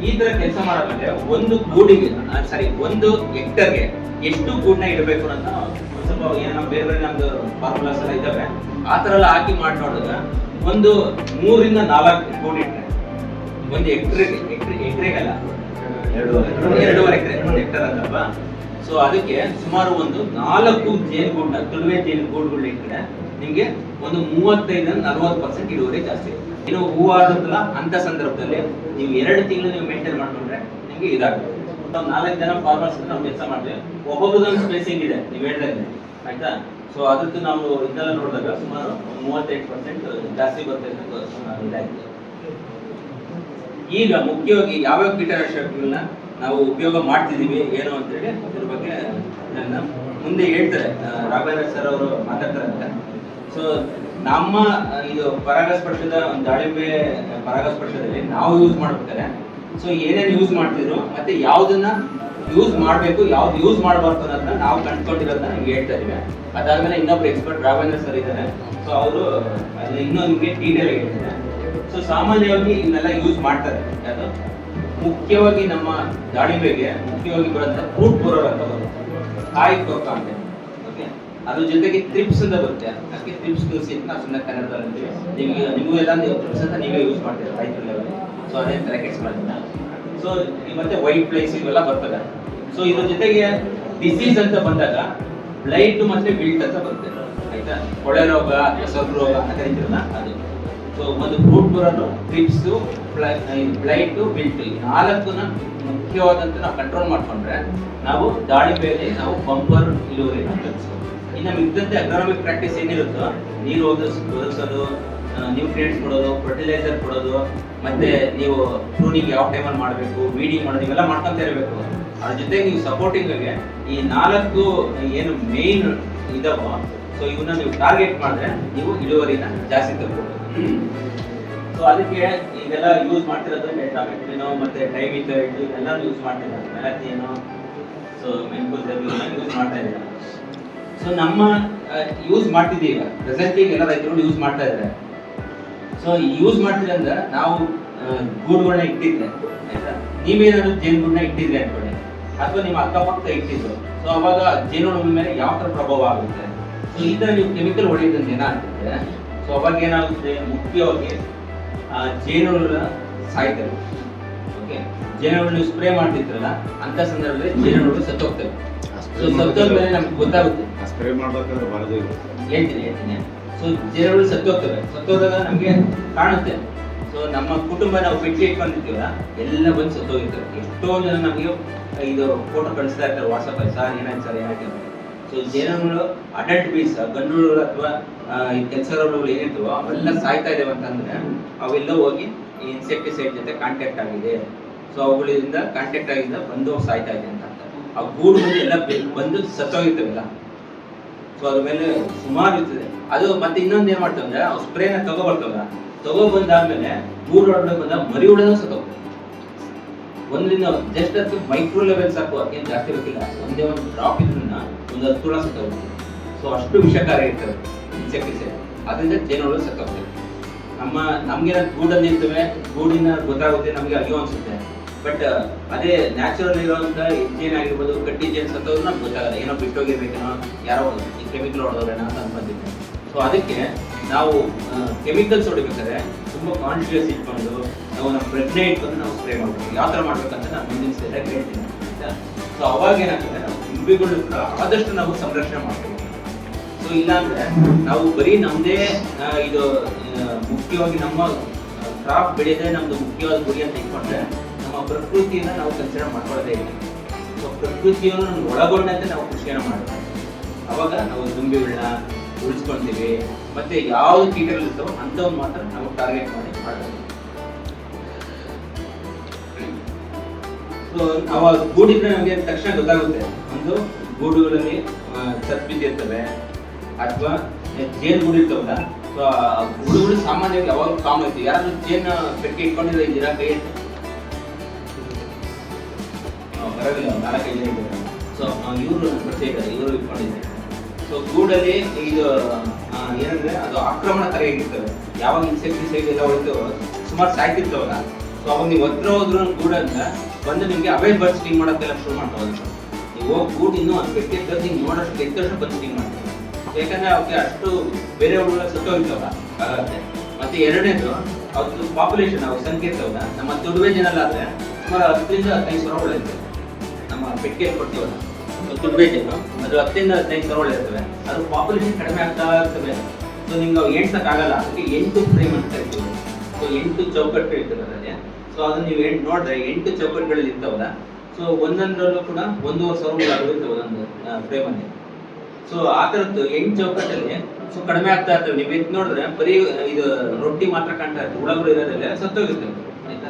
ಈ ತರ ಕೆಲಸ ಮಾಡಾದ್ಮೇಲೆ ಒಂದು ಗೂಡಿಗೆ ಒಂದು ಹೆಕ್ಟರ್ಗೆ ಎಷ್ಟು ಗೂಡನ್ನ ಇಡಬೇಕು ಅಂತ ಸ್ವಲ್ಪ ಏನೋ ಬೇರೆ ಬೇರೆ ನಮ್ದು ಫಾರ್ಮುಲಾಸ್ ಎಲ್ಲ ಇದಾವೆ. ಆ ತರ ಎಲ್ಲ ಹಾಕಿ ಮಾಡಿ ನೋಡಿದಾಗ ಒಂದು 3 ರಿಂದ 4 ಗೂಡು ಇಟ್ಟರೆ ಒಂದು ಎಕರೆಗಲ್ಲ 2.5 ಎಕರೆ ಒಂದು ಹೆಕ್ಟರ್ ಅಲ್ಲವಾ. ಸೊ ಅದಕ್ಕೆ ಸುಮಾರು ಒಂದು 4 ಜೇನುಗೂಡನ್ನ ತುಳುವೆ ಜೇನುಗೂಡುಗಳು ಇಟ್ಟರೆ ನಿಮ್ಗೆ ಒಂದು 35-40% ಇಳುವರಿ ಜಾಸ್ತಿ ಇರುತ್ತೆ. ಇನ್ನು ಹೂವು ಆಗುತ್ತಲ್ಲ ಅಂತ ಸಂದರ್ಭದಲ್ಲಿ ನೀವು 2 ತಿಂಗಳು ನೀವು ಮೇಂಟೈನ್ ಮಾಡ್ಕೊಂಡ್ರೆ ನಿಮ್ಗೆ ಇದಾಗುತ್ತೆ. ನಾವು 4 ಜನ ಫಾರ್ಮರ್ಸ್ ನಾವು ಕೆಲಸ ಮಾಡ್ತೀವಿ. ಒಬ್ಬೊಬ್ಬರದೊಂದು ಸ್ಪೇಸಿಂಗ್ ಇದೆ ನೀವು ಹೇಳಿದ್ರೆ ಆಯ್ತಾ. ಸೊ ಅದಕ್ಕೆ ನಾವು ಇದೆಲ್ಲ ನೋಡಿದಾಗ ಸುಮಾರು 38% ಜಾಸ್ತಿ ಬರುತ್ತೆ ಅಂತ ಇದಾಯ್ತು. ಈಗ ಮುಖ್ಯವಾಗಿ ಯಾವ್ಯಾವ ಕೀಟನಾಶಕಗಳನ್ನ ನಾವು ಉಪಯೋಗ ಮಾಡ್ತಿದೀವಿ ಏನು ಅಂತೇಳಿ ಅದ್ರ ಬಗ್ಗೆ ನನ್ನ ಮುಂದೆ ಹೇಳ್ತಾರೆ ರಾಘವೇಂದ್ರ ಸರ್ ಅವರು ಮಾತಾಡ್ತಾರೆ. ಸೊ ನಮ್ಮ ಇದು ಪರಾಗಸ್ಪರ್ಶದ ದಾಳಿಂಬೆ ಪರಾಗಸ್ಪರ್ಶದಲ್ಲಿ ನಾವು ಯೂಸ್ ಮಾಡ್ಬೇಕಾದ್ರೆ ಸೊ ಏನೇನು ಯೂಸ್ ಮಾಡ್ತಿದ್ರು ಮತ್ತೆ ಯಾವ್ದನ್ನ ಯೂಸ್ ಮಾಡಬೇಕು ಯಾವ್ದು ಯೂಸ್ ಮಾಡಬಾರ್ದು ಅನ್ನೋದನ್ನ ನಾವು ಕಂಡುಕೊಂಡಿರೋದನ್ನ ನಿಮ್ಗೆ ಹೇಳ್ತಾ ಇದೀವಿ. ಅದಾದ್ಮೇಲೆ ಇನ್ನೊಬ್ರು ಎಕ್ಸ್ಪರ್ಟ್ ರಾಘವೇಂದ್ರ ಸರ್ ಇದ್ದಾರೆ. ಸೊ ಅವರು ಇನ್ನೂ ನಿಮಗೆ ಡೀಟೇಲ್ ಆಗಿ ಹೇಳ್ತಾರೆ. ಸೊ ಸಾಮಾನ್ಯವಾಗಿ ಇದನ್ನೆಲ್ಲ ಯೂಸ್ ಮಾಡ್ತಾರೆ. ಅದು ಮುಖ್ಯವಾಗಿ ನಮ್ಮ ದಾಳಿಂಬೆಗೆ ಮುಖ್ಯವಾಗಿ ಬರುವಂತ ಫ್ರೂಟ್ ಬೋರರ್ ಅಂತ ಬರುತ್ತೆ, ಕಾಯಿ ಕೊಕ್ಕ ಅಂತ. ಓಕೆ, ಅದ್ರ ಜೊತೆಗೆ ಟ್ರಿಪ್ಸ್ ಅಂತ ಬರುತ್ತೆ. ಅದಕ್ಕೆ ಟ್ರಿಪ್ಸ್ ಕಲಿಸಿ ನಾವು ಸುಮ್ಮನೆ ಕನ್ನಡದಲ್ಲಿ ನಿಮಗೂ ಎಲ್ಲ ಟ್ರಿಪ್ಸ್ ಅಂತ ನೀವೇ ಯೂಸ್ ಮಾಡ್ತೀರಾ ರೈತರ ಲೆವೆಲ್. ಸೊ ಅದೇ ಪ್ಯಾಕೆಟ್ಸ್ ಮಾಡ್ತೀರಾ. ಸೊ ಮತ್ತೆ ವೈಟ್ ಫ್ಲೈಸ್ ಇವೆಲ್ಲ ಬರ್ತದೆ. ಸೊ ಇದ್ರ ಜೊತೆಗೆ ಡಿಸೀಸ್ ಅಂತ ಬಂದಾಗ ಬ್ಲೈಟ್ ಮತ್ತೆ ವಿಲ್ಟ್ ಅಂತ ಬರುತ್ತೆ ಆಯ್ತಾ. ಕೊಳೆ ರೋಗ ಅಥವಾ ಸೊರ್ಗು ರೋಗ ಅಂತ ಕರಿತೀರಲ್ಲ ಅದು. ಸೊ ಒಂದು ಫ್ರೂಟ್ ಬರೋದು ಟ್ರಿಪ್ಸ್ ಬ್ಲೈಟ್ ವಿಲ್ಟ್ ಈ 4ನ್ನ ಮುಖ್ಯವಾದಂತ ನಾವು ಕಂಟ್ರೋಲ್ ಮಾಡ್ಕೊಂಡ್ರೆ ನಾವು ದಾಳಿಂಬೆಯಲ್ಲಿ ನಾವು ಬಂಪರ್ ಇಳುವರಿನ ಕಲಿಸ್ಬೋದು. ಇನ್ನು ಮಿಕ್ಕಂತೆ ಅಗ್ರಾನಮಿಕ್ ಪ್ರಾಕ್ಟೀಸ್ ಏನಿರುತ್ತೋ ನೀರು ಒದಗಿಸೋದು, ನ್ಯೂಟ್ರಿಯೆಂಟ್ಸ್ ಕೊಡೋದು, ಫರ್ಟಿಲೈಸರ್ ಕೊಡೋದು, ಮತ್ತೆ ನೀವು ಪ್ರೂನಿಂಗ್ ಯಾವ ಟೈಮಲ್ಲಿ ಮಾಡಬೇಕು, ವೀಡಿಂಗ್ ಮಾಡೋದು ಇವೆಲ್ಲ ಮಾಡ್ಕೊಂತ ಇರಬೇಕು. ಅದ್ರ ಜೊತೆಗೆ ನೀವು ಸಪೋರ್ಟಿಂಗ್ ಆಗಿ ಈ 4 ಏನು ಮೇನ್ ಇದಾವೋ ಸೊ ಇವನ್ನ ನೀವು ಟಾರ್ಗೆಟ್ ಮಾಡಿದ್ರೆ ನೀವು ಇಳುವರಿನ ಜಾಸ್ತಿ ತಗೋಬಹುದು. ಸೊ ಅದಕ್ಕೆ ಇದೆಲ್ಲ ಯೂಸ್ ಮಾಡ್ತಿರೋದು ಮೆಟ್ರಾಮೆಟ್ರಿನೋ ಮತ್ತೆ ಡೈಮಿಥೈಡ್ ಇದೆಲ್ಲ ಯೂಸ್ ಮಾಡ್ತಿದ್ದಾರೆ. ಮೆಲಾಥಿಯನೋ ಸೊ ಮೆನ್ಕೋಸೆಬಿನ ಯೂಸ್ ಮಾಡ್ತಾ ಇದ್ದಾರೆ. ಸೊ ನಮ್ಮ ಯೂಸ್ ಮಾಡ್ತಿದ್ದೀವಿ ಈಗ ಪ್ರೆಸೆಂಟಿಗೆ ಎಲ್ಲ ರೈತರು ಯೂಸ್ ಮಾಡ್ತಾ ಇದ್ದಾರೆ. ಸೊ ಯೂಸ್ ಮಾಡ್ತೀರಿ ಅಂದ್ರೆ ನಾವು ಗೂಡುಗಳನ್ನ ಇಟ್ಟಿದ್ರೆ ಆಯ್ತಾ, ನೀವೇನಾದ್ರು ಜೇನುಗೂಡನ್ನ ಇಟ್ಟಿದ್ರೆ ಅನ್ಕೊಳ್ಳಿ ಅಥವಾ ನಿಮ್ಮ ಅಕ್ಕಪಕ್ಕ ಇಟ್ಟಿದ್ರು. ಸೊ ಅವಾಗ ಜೇನುಹುಳ ಮೇಲೆ ಯಾವ ತರ ಪ್ರಭಾವ ಆಗುತ್ತೆ. ಸೊ ಈ ತರ ನೀವು ಕೆಮಿಕಲ್ ಹೊಡೆಯೋದ್ರಿಂದ ಏನಾಗ್ತದೆ, ಸೊ ಅವಾಗ ಏನಾಗುತ್ತೆ ಮುಖ್ಯವಾಗಿ ಜೇನುಹುಳ ಸಾಯ್ತವೆ. ಓಕೆ, ಜೇನುಹುಳ ನೀವು ಸ್ಪ್ರೇ ಮಾಡ್ತಿದ್ರಲ್ಲ ಅಂತ ಸಂದರ್ಭದಲ್ಲಿ ಜೇನುಹುಳ ಸತ್ತೋಗ್ತವೆ. ಸೊ ಸತ್ತೋದ್ಮೇಲೆ ನಮ್ಗೆ ಗೊತ್ತಾಗುತ್ತೆ ಸ್ಪ್ರೇ ಮಾಡ್ಬೇಕಾದ್ರೆ ಹೇಳ್ತೀನಿ. ಸೊ ಜೇನುಹುಳ ಸತ್ತೋಗ್ತವೆ. ಸತ್ತೋದಾಗ ನಮ್ಗೆ ಕಾಣುತ್ತೆ. ಸೊ ನಮ್ಮ ಕುಟುಂಬ ನಾವು ಬಿಟ್ಟು ಇಟ್ಕೊಂಡಿರ್ತೀವಲ್ಲ ಎಲ್ಲ ಬಂದು ಸತ್ತೋಗಿರ್ತಾರೆ. ಎಷ್ಟೋ ಜನ ನಮಗೆ ಇದು ಫೋಟೋ ಕಳಿಸ್ತಾ ಇರ್ತಾರೆ ವಾಟ್ಸಪ್ ಅಲ್ಲಿ, ಸರ್ ಏನಾಯ್ತು ಸರ್ ಏನಾಯ್ತು. ಸೊ ಜೇನುಹುಳು ಅಡಲ್ಟ್ ಬೀಸ್ ಗಂಡು ಅಥವಾ ಕೆಲಸಗಳು ಏನಿರ್ತವೋ ಅವೆಲ್ಲ ಸಾಯ್ತಾ ಇದಾವೆ ಅಂತಂದ್ರೆ ಅವೆಲ್ಲ ಹೋಗಿ ಈ ಇನ್ಸೆಕ್ಟಿಸೈಡ್ ಜೊತೆ ಕಾಂಟ್ಯಾಕ್ಟ್ ಆಗಿದೆ. ಸೊ ಅವುಗಳಿಂದ ಕಾಂಟ್ಯಾಕ್ಟ್ ಆಗಿಂದ ಬಂದು ಸಾಯ್ತಾ ಇದೆ ಅಂತ. ಆ ಗೂಡು ಬಂದು ಎಲ್ಲ ಬಂದು ಸತ್ತೋಗಿರ್ತವೆಲ್ಲ. ಸೊ ಅದ್ರ ಮೇಲೆ ಸುಮಾರು ಇರ್ತದೆ ಅದು. ಮತ್ತೆ ಇನ್ನೊಂದು ಏನ್ ಮಾಡ್ತಾವೆ ಅಂದ್ರೆ ಅವು ಸ್ಪ್ರೇನ ತಗೊಬಂದಾದ್ಮೇಲೆ ಗೂಡು ಒಳಗಡೆ ಬಂದ ಮರಿ ಹುಳನೂ ಸತ್ತೋಗ್ತದೆ. ಒಂದ್ರಿಂದ ಜಸ್ಟ್ ಅದಕ್ಕೆ ಮೈಕ್ರೋ ಲೆವೆಲ್ ಸಾಕು, ಅದಕ್ಕೇನು ಜಾಸ್ತಿ ಬೇಕಿಲ್ಲ. ಒಂದೇ ಒಂದು ಡ್ರಾಪ್ ಇದ್ರನ್ನ ಒಂದು 10 ಹುಳ ಸತ್ತೋಗ್ತದೆ. ಸೊ ಅಷ್ಟು ವಿಷಕಾರಿ ಇರ್ತವೆ ಇನ್ಸೆಕ್ಟಿಸೈಡ್. ಅದರಿಂದ ಜೇನುಹುಳು ಸತ್ತೋಗ್ತದೆ. ನಮ್ಗೆ ಗೂಡಲ್ಲಿ ಇರ್ತವೆ, ಗೂಡಿನ ಗೊತ್ತಾಗುತ್ತೆ ನಮ್ಗೆ ಅಯ್ಯೋ ಅನ್ಸುತ್ತೆ. ಬಟ್ ಅದೇ ನ್ಯಾಚುರಲ್ ಇರುವಂತ ಜೇನ್ ಆಗಿರ್ಬೋದು, ಕಟ್ಟಿ ಜೇನ್ ಸತ್ತೋದ್ರು ನಮ್ಗೆ ಗೊತ್ತಾಗಲ್ಲ. ಏನೋ ಬಿಟ್ಟೋಗಿರ್ಬೇಕೇನೋ, ಯಾರೋ ಈ ಕೆಮಿಕಲ್ ಹೊಡೆದವ್ರೇನೋ ಅಂತ ಅನ್ಕೊಂಡಿದ್ದೆ. ಸೊ ಅದಕ್ಕೆ ನಾವು ಕೆಮಿಕಲ್ಸ್ ಹೊಡಿಬೇಕಾದ್ರೆ ತುಂಬಾ ಕಾನ್ಶಿಯಸ್ ಇಟ್ಕೊಂಡು ನಾವು ನಮ್ಮ ಪ್ರಜ್ಞೆ ಇಟ್ಕೊಂಡು ನಾವು ಸ್ಪ್ರೇ ಮಾಡ್ಬೇಕು. ಯಾವ ತರ ಮಾಡ್ಬೇಕಂತ ನಾನು ಮುಂದಿನ ಸ್ಟೇಜಾಗಿ ಹೇಳ್ತೀನಿ ಆಯ್ತಾ. ಸೊ ಅವಾಗ ಏನಾಗ್ತದೆ ನಾವು ದುಂಬಿಗಳು ಕೂಡ ಆದಷ್ಟು ನಾವು ಸಂರಕ್ಷಣೆ ಮಾಡ್ಬೇಕು. ಸೊ ಇಲ್ಲಾಂದ್ರೆ ನಾವು ಬರೀ ನಮ್ಮದೇ ಇದು ಮುಖ್ಯವಾಗಿ ನಮ್ಮ ಕ್ರಾಪ್ ಬೆಳೆಯೋದೇ ನಮ್ದು ಮುಖ್ಯವಾದ ಗುರಿ ಅಂತ ಇಟ್ಕೊಂಡ್ರೆ ನಮ್ಮ ಪ್ರಕೃತಿಯನ್ನ ನಾವು ಕನ್ಸಿಡರ್ ಮಾಡ್ಕೊಳ್ಳೋದೇ ಇಲ್ಲ. ಸೊ ಪ್ರಕೃತಿಯನ್ನು ಒಳಗೊಂಡಂತೆ ನಾವು ಕೃಷಿಯನ್ನು ಮಾಡ್ತೀವಿ. ಅವಾಗ ನಾವು ದುಂಬಿಗಳನ್ನ ಉಳಿಸ್ಕೊಳ್ತೀವಿ, ಮತ್ತೆ ಯಾವ ಕೀಟಗಳು ಇರ್ತಾವೋ ಅಂಥವ್ನು ಮಾತ್ರ ನಾವು ಟಾರ್ಗೆಟ್ ಮಾಡಿ ಮಾಡ್ತೀವಿ. ಸೊ ಅವಾಗ ಗೂಡಿದ್ರೆ ನಮಗೆ ತಕ್ಷಣ ಗೊತ್ತಾಗುತ್ತೆ, ಒಂದು ಗೂಡುಗಳಲ್ಲಿ ಸತ್ಬಿದ್ದಿರ್ತವೆ ಅಥವಾ ಜೇನು ಗೂಡು ಇರ್ತಾವಲ್ಲ. ಸೊ ಗೂಡುಗಳು ಸಾಮಾನ್ಯವಾಗಿ ಯಾವಾಗ ಕಾಮನ್ ಇರ್ತೀವಿ. ಯಾರಾದ್ರೂ ಜೇನು ಪೆಟ್ಟಿಗೆ ಇಟ್ಕೊಂಡಿದ್ರೆ ಇದ್ದೀರಾ? ಕೈ ಬರೋದಿಲ್ಲ, 4-5 ಜನ ಇದ್ದಾರೆ. ಸೊ ಇವರು ಬರ್ತಾ ಇದ್ದಾರೆ, ಇವರು ಇಟ್ಕೊಂಡಿದ್ದಾರೆ. ಸೊ ಗೂಡಲ್ಲಿ ಇದು ಏನಂದ್ರೆ ಅದು ಆಕ್ರಮಣಕಾರಿಯಾಗಿರ್ತವೆ. ಯಾವಾಗ ಇನ್ಸೆಕ್ಟಿಸೈಡ್ ಎಲ್ಲ ಹೊಡಿತೇವೋ ಸುಮಾರು ಸಾಯ್ತಿರ್ತವಲ್ಲ. ಸೊ ಅವಾಗ ನೀವು ಹತ್ರ ಹೋದ್ರು ಗೂಡನ್ನ ಬಂದು ನಿಮ್ಗೆ ಅವೇ ಬರ್ಡ್ ಸ್ಟಿಂಗ್ ಮಾಡೋಕ್ಕೆಲ್ಲ ಶುರು ಮಾಡ್ತಾವೆ. ನೀವು ಗೂಡು ಇನ್ನೂ ಅದು ಪೆಟ್ಟಿಗೆ ಹಿಂಗೆ ನೋಡೋಷ್ಟು ಎದ್ದಷ್ಟು ಬಂದು ಸ್ಟಿಂಗ್ ಮಾಡ್ತೀವಿ. ಯಾಕಂದ್ರೆ ಅವಕ್ಕೆ ಅಷ್ಟು ಬೇರೆ ಹುಡುಗ ಸುತ್ತೋಗಿರ್ತಾವ ಆಗುತ್ತೆ. ಮತ್ತೆ ಎರಡನೇದು ಅವ್ರದ್ದು ಪಾಪ್ಯುಲೇಷನ್, ಅವ್ರ ಸಂಖ್ಯೆ ಇರ್ತಾವಲ್ಲ. ನಮ್ಮ ದುಡಿಮೆ ಜನಲ್ಲಾದ್ರೆ ಸುಮಾರು 10-15 ಸಾವಿರ ಇರ್ತವೆ. ನಮ್ಮ ಪೆಟ್ಟಿಗೆ ಕೊಡ್ತೀವಲ್ಲ ದುಡ್ಬೆ ಜನ, ಅದು 10-15 ಸಾವಿರ ಇರ್ತವೆ. ಅದು ಪಾಪ್ಯುಲೇಷನ್ ಕಡಿಮೆ ಆಗ್ತಾ ಇರ್ತವೆ. ಸೊ ನಿಮ್ಗೆ ಅವು ಎಣ್ಸಕ್ಕಾಗಲ್ಲ. ಅದಕ್ಕೆ 8 ಫ್ರೇಮ್ ಅಂತ ಕರಿತೀವಿ. ಸೊ 8 ಚೌಕಟ್ಟು ಇರ್ತದೆ ಅದರಲ್ಲಿ. ಸೊ ಅದನ್ನ ನೀವು ನೋಡಿದ್ರೆ 8 ಚೌಕಟ್ಟುಗಳಲ್ಲಿ ಇರ್ತಾವಲ್ಲ. ಸೊ ಒಂದೊಂದರಲ್ಲೂ ಕೂಡ 1,500 ಇರ್ತವೆ ಒಂದೊಂದು ಫ್ರೇಮಲ್ಲಿ. ಸೊ ಆ ಥರದ್ದು 8 ಚೌಕಟ್ಟಲ್ಲಿ ಸೊ ಕಡಿಮೆ ಆಗ್ತಾ ಇರ್ತವೆ. ನೀವು ಎದ್ದು ನೋಡಿದ್ರೆ ಬರೀ ಇದು ರೊಟ್ಟಿ ಮಾತ್ರ ಕಾಣ್ತಾ ಇರ್ತವೆ, ಹುಳಗಳು ಇರೋದ್ರಲ್ಲ ಸತ್ತೋಗಿರ್ತವೆ, ಆಯ್ತಾ.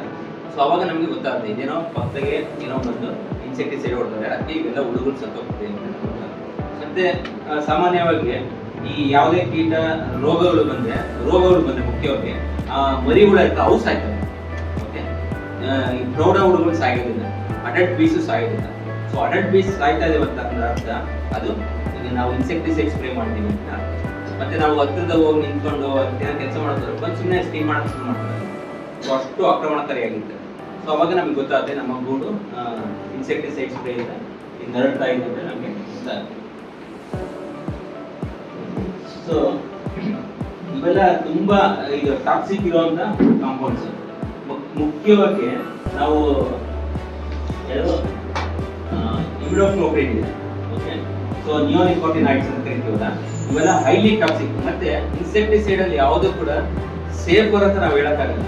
ಸೊ ಅವಾಗ ನಮಗೆ ಗೊತ್ತಾಗುತ್ತೆ ಇದೇನೋ ಪಕ್ಕದಾಗೆ ಏನೋ ಒಂದು ಇನ್ಸೆಕ್ಟಿಸೈಡ್ ಹೊಡ್ತಾರೆ, ಅದಕ್ಕೆ ಇವೆಲ್ಲ ಹುಳುಗಳು ಸತ್ತೋಗ್ತದೆ ಅಂತ. ಮತ್ತೆ ಸಾಮಾನ್ಯವಾಗಿ ಈ ಯಾವುದೇ ಕೀಟ ರೋಗಗಳು ಬಂದ್ರೆ ಮುಖ್ಯವಾಗಿ ಮರಿಗಳು ಇರ್ತವೆ, ಅವು ಸಾಯ್ತವೆ. ಓಕೆ, ಈ ಪ್ರೌಢ ಹುಳುಗಳು ಸಾಯೋದಿಲ್ಲ, ಅಡಲ್ಟ್ ಬೀಸು ಸಾಯೋದಿಲ್ಲ. ಸೊ ಅಡಲ್ಟ್ ಬೀಸ್ ಸಾಯ್ತಾ ಇದೆ ಅಂತ ಅರ್ಥ ಅದು ನಾವು ಇನ್ಸೆಕ್ಟಿಸೈಡ್ ಸ್ಪ್ರೇ ಮಾಡ್ತೀವಿ ಅಂತ. ಮತ್ತೆ ನಾವು ಹತ್ತಿರದ ಹೋಗಿ ನಿಂತ್ಕೊಂಡು ಕೆಲಸ ಮಾಡೋದು ಬಂದು ಸುಮ್ಮನೆ ಸ್ಟೀಮ್ ಮಾಡೋಕೆ ಶುರು ಮಾಡ್ತಾರೆ. ಸೊ ಅಷ್ಟು ಆಕ್ರಮಣಕಾರಿಯಾಗಿರ್ತದೆ. ಸೊ ಅವಾಗ ನಮಗೆ ಗೊತ್ತಾಗುತ್ತೆ ನಮ್ಮ ಗೂಡು ಇನ್ಸೆಕ್ಟಿಸೈಡ್ ಸ್ಪ್ರೇ ಇಂದ ನರಳ್ತಾ ಇದೆ ಅಂತ ನಮಗೆ ಗೊತ್ತಾಗುತ್ತೆ. ಸೊ ಇವೆಲ್ಲ ತುಂಬಾ ಇದು ಟಾಕ್ಸಿಕ್ ಇರುವಂತ ಕಾಂಪೌಂಡ್ಸ್. ಮುಖ್ಯವಾಗಿ ನಾವು ಇಮ್ಯುನೋಕ್ಲೋಪ್ರಿಡ್ ಇದೆ. ಓಕೆ, ಸೊ ನಿಯೋನಿಕೋಟಿನಾಯ್ಡ್ಸ್ ಅಂತ ಕರಿತೀವಲ್ಲ, ಇವೆಲ್ಲ ಹೈಲಿ ಟಾಕ್ಸಿಕ್. ಮತ್ತೆ ಇನ್ಸೆಕ್ಟಿಸೈಡ್ ಅಲ್ಲಿ ಯಾವುದು ಕೂಡ ಸೇಫರ್ ಅಂತ ನಾವು ಹೇಳಕ್ಕಾಗಲ್ಲ,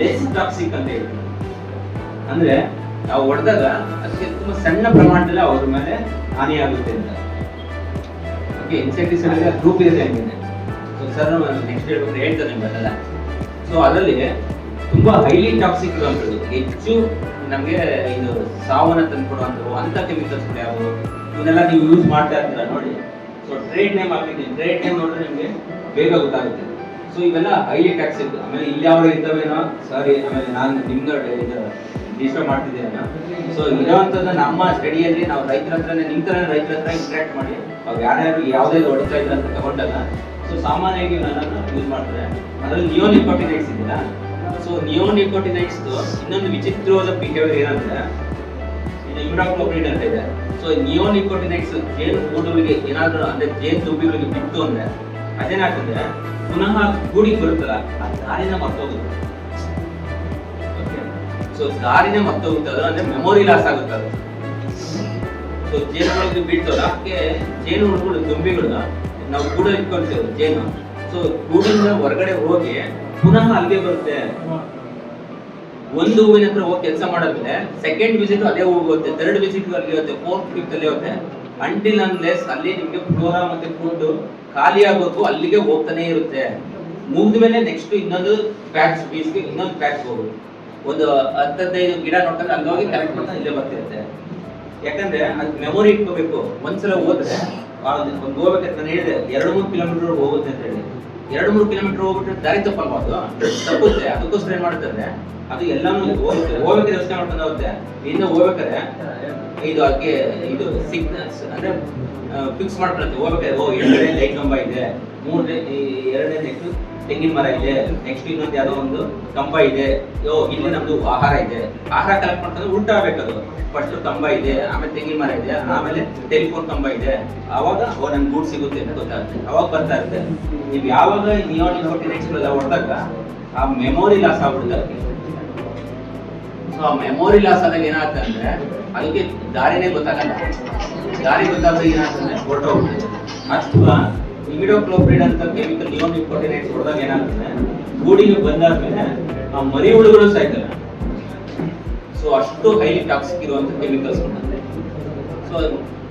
ಲೆಸ್ ಟಾಕ್ಸಿಕ್ ಅಂತ ಹೇಳ್ತೀವಿ. ಅಂದ್ರೆ ನಾವು ಹೊಡೆದಾಗ ಅದಕ್ಕೆ ತುಂಬಾ ಸಣ್ಣ ಪ್ರಮಾಣದಲ್ಲಿ ಅವ್ರ ಮೇಲೆ ಹಾನಿಯಾಗುತ್ತೆ ಅಂತ. ಓಕೆ, ಇನ್ಸೆಕ್ಟಿಸೈಡ್ ಗ್ರೂಪ್ ಇದೆ ಹಂಗೇನೆ. ಸೊ ಸರ್ ನೆಕ್ಸ್ಟ್ ಹೇಳ್ತಾರೆ ನಿಮ್ಗೆಲ್ಲ. ಸೊ ಅದರಲ್ಲಿ ತುಂಬಾ ಹೈಲಿ ಟಾಕ್ಸಿಕ್ ಇರುವಂಥದ್ದು, ಹೆಚ್ಚು ನಮಗೆ ಇದು ಸಾವನ್ನ ತಂದ್ಕೊಡುವಂಥವು ಅಂತ ಕೆಮಿಕಲ್ಸ್ ಯಾವುವು ಇವನ್ನೆಲ್ಲ ನೀವು ಯೂಸ್ ಮಾಡ್ತಾ ಇರ್ತೀರ ನೋಡಿ. ಸೊ ಟ್ರೇಡ್ ನೇಮ್ ಹಾಕಿದ್ದೀನಿ, ಟ್ರೇಡ್ ನೇಮ್ ನೋಡಿದ್ರೆ ನಿಮಗೆ ಬೇಗ ಗೊತ್ತಾಗುತ್ತೆ. ಸೊ ಇವೆಲ್ಲ ಹೈಲಿ ಟಾಕ್ಸಿಕ್. ಆಮೇಲೆ ಇಲ್ಲಿ ಯಾವ ಇದ್ದಾವೇನೋ ಸಾರಿ, ಆಮೇಲೆ ನಾನು ನಿಮ್ಗೆ ಡಿಸ್ಟರ್ಬ್ ಮಾಡ್ತಿದ್ದೇನೆ. ಸೊ ಇರೋವಂಥದ್ದು ನಮ್ಮ ಸ್ಟಡಿಯಲ್ಲಿ ನಾವು ರೈತರ ಹತ್ರನೇ ರೈತರ ಹತ್ರ ಇಂಟ್ರಾಕ್ಟ್ ಮಾಡಿ ಅವ್ರು ಯಾರ್ಯಾರು ಯಾವುದೇ ಹೊಡಿತಾ ಇದ್ರು ಅಂತ ತಗೊಂಡಾಗ ಸೊ ಸಾಮಾನ್ಯವಾಗಿ ಇವನ್ನೆಲ್ಲ ಯೂಸ್ ಮಾಡ್ತಾರೆ. ಅದರಲ್ಲಿ ನಿಯೋನಿಕೋಟಿನೈಡ್ಸ್ ಇದೆಯಲ್ಲ. ಸೊ ನಿಯೋನಿಕೋಟಿನೈಡ್ಸ್ ಇನ್ನೊಂದು ವಿಚಿತ್ರವಾದ ಬಿಹೇವಿಯರ್ ಏನಂದ್ರೆ ಇದು ಇಮ್ಯುನೋಕ್ಲೋಪ್ರಿಡ್ ಅಂತ ಇದೆ. ಸೊ ನಿಯೋನಿಕೋಟಿನೈಡ್ಸ್ ಜೇನು ಗೂಡುಗಳಿಗೆ ಏನಾದರೂ ಅಂದ್ರೆ ಜೇನು ದುಂಬಿಗಳಿಗೆ ಬಿಟ್ಟು ಅಂದ್ರೆ ಅದೇನಾಗ್ತದೆ, ಪುನಃ ಗೂಡಿಗೆ ಬರುತ್ತಲ್ಲ ಆ ದಾರಿನ ಮರ್ತೋಗುತ್ತೆ. ಓಕೆ, ಸೊ ದಾರಿನೇ ಮರ್ತೋಗುತ್ತೆ, ಅದು ಅಂದ್ರೆ ಮೆಮೊರಿ ಲಾಸ್ ಆಗುತ್ತೆ ಅದು. ಸೊ ಜೇನುಗಳಿಗೆ ಬಿಡ್ತವಲ್ಲ, ಅದಕ್ಕೆ ಜೇನು ಹುಳುಗಳು ದುಂಬಿಗಳು ನಾವು ಗೂಡು ಇಟ್ಕೊಳ್ತೇವೆ ಜೇನು. ಸೊ ಗೂಡಿಂದ ಹೊರಗಡೆ ಹೋಗಿ ಪುನಃ ಅಲ್ಲಿಗೆ ಬರುತ್ತೆ. ಒಂದು ಹೂವಿನ ಹತ್ರ ಹೋಗಿ ಕೆಲಸ ಮಾಡಿದ್ರೆ ಸೆಕೆಂಡ್ ವಿಸಿಟ್ ಅದೇ ಹೋಗುತ್ತೆ, ಥರ್ಡ್ ವಿಸಿಟ್ ಅಲ್ಲಿ ಹೋಗುತ್ತೆ, 4th 5th ಅಲ್ಲಿ ಹೋಗುತ್ತೆ. ಅಂಟಿಲ್ ಅನ್ಲೆಸ್ ಅಲ್ಲಿ ನಿಮ್ಗೆ ಫ್ಲೋರಾ ಮತ್ತೆ ಫುಡ್ ಖಾಲಿ ಆಗೋದು ಅಲ್ಲಿಗೆ ಹೋಗ್ತಾನೆ ಇರುತ್ತೆ. ಮುಗಿದ್ಮೇಲೆ ನೆಕ್ಸ್ಟ್ ಇನ್ನೊಂದು ಪ್ಯಾಚ್ ಬೀಸ್ಗೆ ಇನ್ನೊಂದು ಪ್ಯಾಚ್ ಹೋಗುತ್ತೆ. ಒಂದು 10-15 ಗಿಡ ನೋಡ್ತಾರೆ ಅಲ್ಲಿ ಹೋಗಿ ಕಲೆಕ್ಟ್ ಮಾಡ್ತಾ ಇಲ್ಲೇ ಬರ್ತಿರುತ್ತೆ. ಯಾಕಂದ್ರೆ ಅದು ಮೆಮೊರಿ ಇಟ್ಕೋಬೇಕು. ಒಂದ್ಸಲ ಹೋದ್ರೆ ಒಂದು ಹೋಗ್ಬೇಕಂತ ನಾನು ಹೇಳಿದೆ 2-3 ಕಿಲೋಮೀಟರ್ ಹೋಗುತ್ತೆ ಅಂತ ಹೇಳಿ. 2-3 ಕಿಲೋಮೀಟರ್ ಹೋಗ್ಬಿಟ್ರೆ ದಾರಿ ತಪ್ಪಲ್ಬಾರ್ದು, ತಪ್ಪುತ್ತೆ. ಅದಕ್ಕೋಸ್ಕರ ಏನ್ ಮಾಡ್ತಾರೆ, ಅದು ಎಲ್ಲಾನು ಹೋಗ್ಬೇಕಾದ್ರೆ ಯೋಚನೆ ಮಾಡ್ಕೊಂಡು ಹೋಗುತ್ತೆ. ಇನ್ನು ಹೋಗ್ಬೇಕಾದ್ರೆ ಇದು ಅದಕ್ಕೆ ಇದು ಸಿಗ್ನಲ್ಸ್ ಅಂದ್ರೆ ಫಿಕ್ಸ್ ಮಾಡ್ಕೊಳುತ್ತೆ. ಹೋಗ್ಬೇಕಾದ್ರೆ ಎರಡನೇ ಲೈಟ್ ಕಂಬ ಇದೆ, ಎರಡನೇ ನೆಕ್ಸ್ಟ್ ತೆಂಗಿನ ಮರ ಇದೆ, ನೆಕ್ಸ್ಟ್ ಇನ್ನೊಂದು ಯಾವುದೋ ಒಂದು ಕಂಬ ಇದೆ, ಇಲ್ಲಿ ನಮ್ದು ಆಹಾರ ಇದೆ. ಆಹಾರ ಕಲೆಕ್ಟ್ ಮಾಡ್ಕೊಂಡ್ರೆ ಉಲ್ಟಾ ಆಗ್ಬೇಕದು. ಫಸ್ಟ್ ಕಂಬ ಇದೆ, ಆಮೇಲೆ ತೆಂಗಿನ ಮರ ಇದೆ, ಆಮೇಲೆ ಟೆಲಿಫೋನ್ ಕಂಬ ಇದೆ. ಆವಾಗ ನನ್ ಗೂಡ್ ಸಿಗುತ್ತೆ ಅಂತ ಗೊತ್ತಾಗುತ್ತೆ. ಅವಾಗ ಬರ್ತಾ ಇರುತ್ತೆ. ನೀವು ಯಾವಾಗ ನಿಯೋನಿಕೋಟಿನೈಡ್ಸ್ ಹೊಡೆದಾಗ ಆ ಮೆಮೊರಿ ಲಾಸ್ ಆಗ್ಬಿಡುತ್ತೆ. ಸೊ ಆ ಮೆಮೊರಿ ಲಾಸ್ ಆದಾಗ ಏನಾಗುತ್ತೆ ಅಂದ್ರೆ ಅದಕ್ಕೆ ದಾರಿನೇ ಗೊತ್ತಾಗಲ್ಲ. ದಾರಿ ಗೊತ್ತಾದಾಗ ಏನಾಗ್ತದೆ ಹೊರಟೋಗ್ಬಿಡುತ್ತೆ. ಅಥವಾ ಇಮಿಡೋಕ್ಲೋಪ್ರಿಡ್ ಅಂತ ಕೆಮಿಕಲ್ ನಿಯೋನಿಕೋಟಿನೇಟ್ಸ್ ಹೊಡೆದಾಗ ಏನಾಗುತ್ತೆ, ಗೂಡಿಗೆ ಬಂದಾದ್ಮೇಲೆ ಆ ಮರಿ ಹುಳುಗಳು ಸಾಯ್ತವೆ. ಸೊ ಅಷ್ಟು ಹೈಲಿ ಟಾಕ್ಸಿಕ್ ಇರುವಂತ ಕೆಮಿಕಲ್ಸ್ ಬರುತ್ತೆ. ಸೊ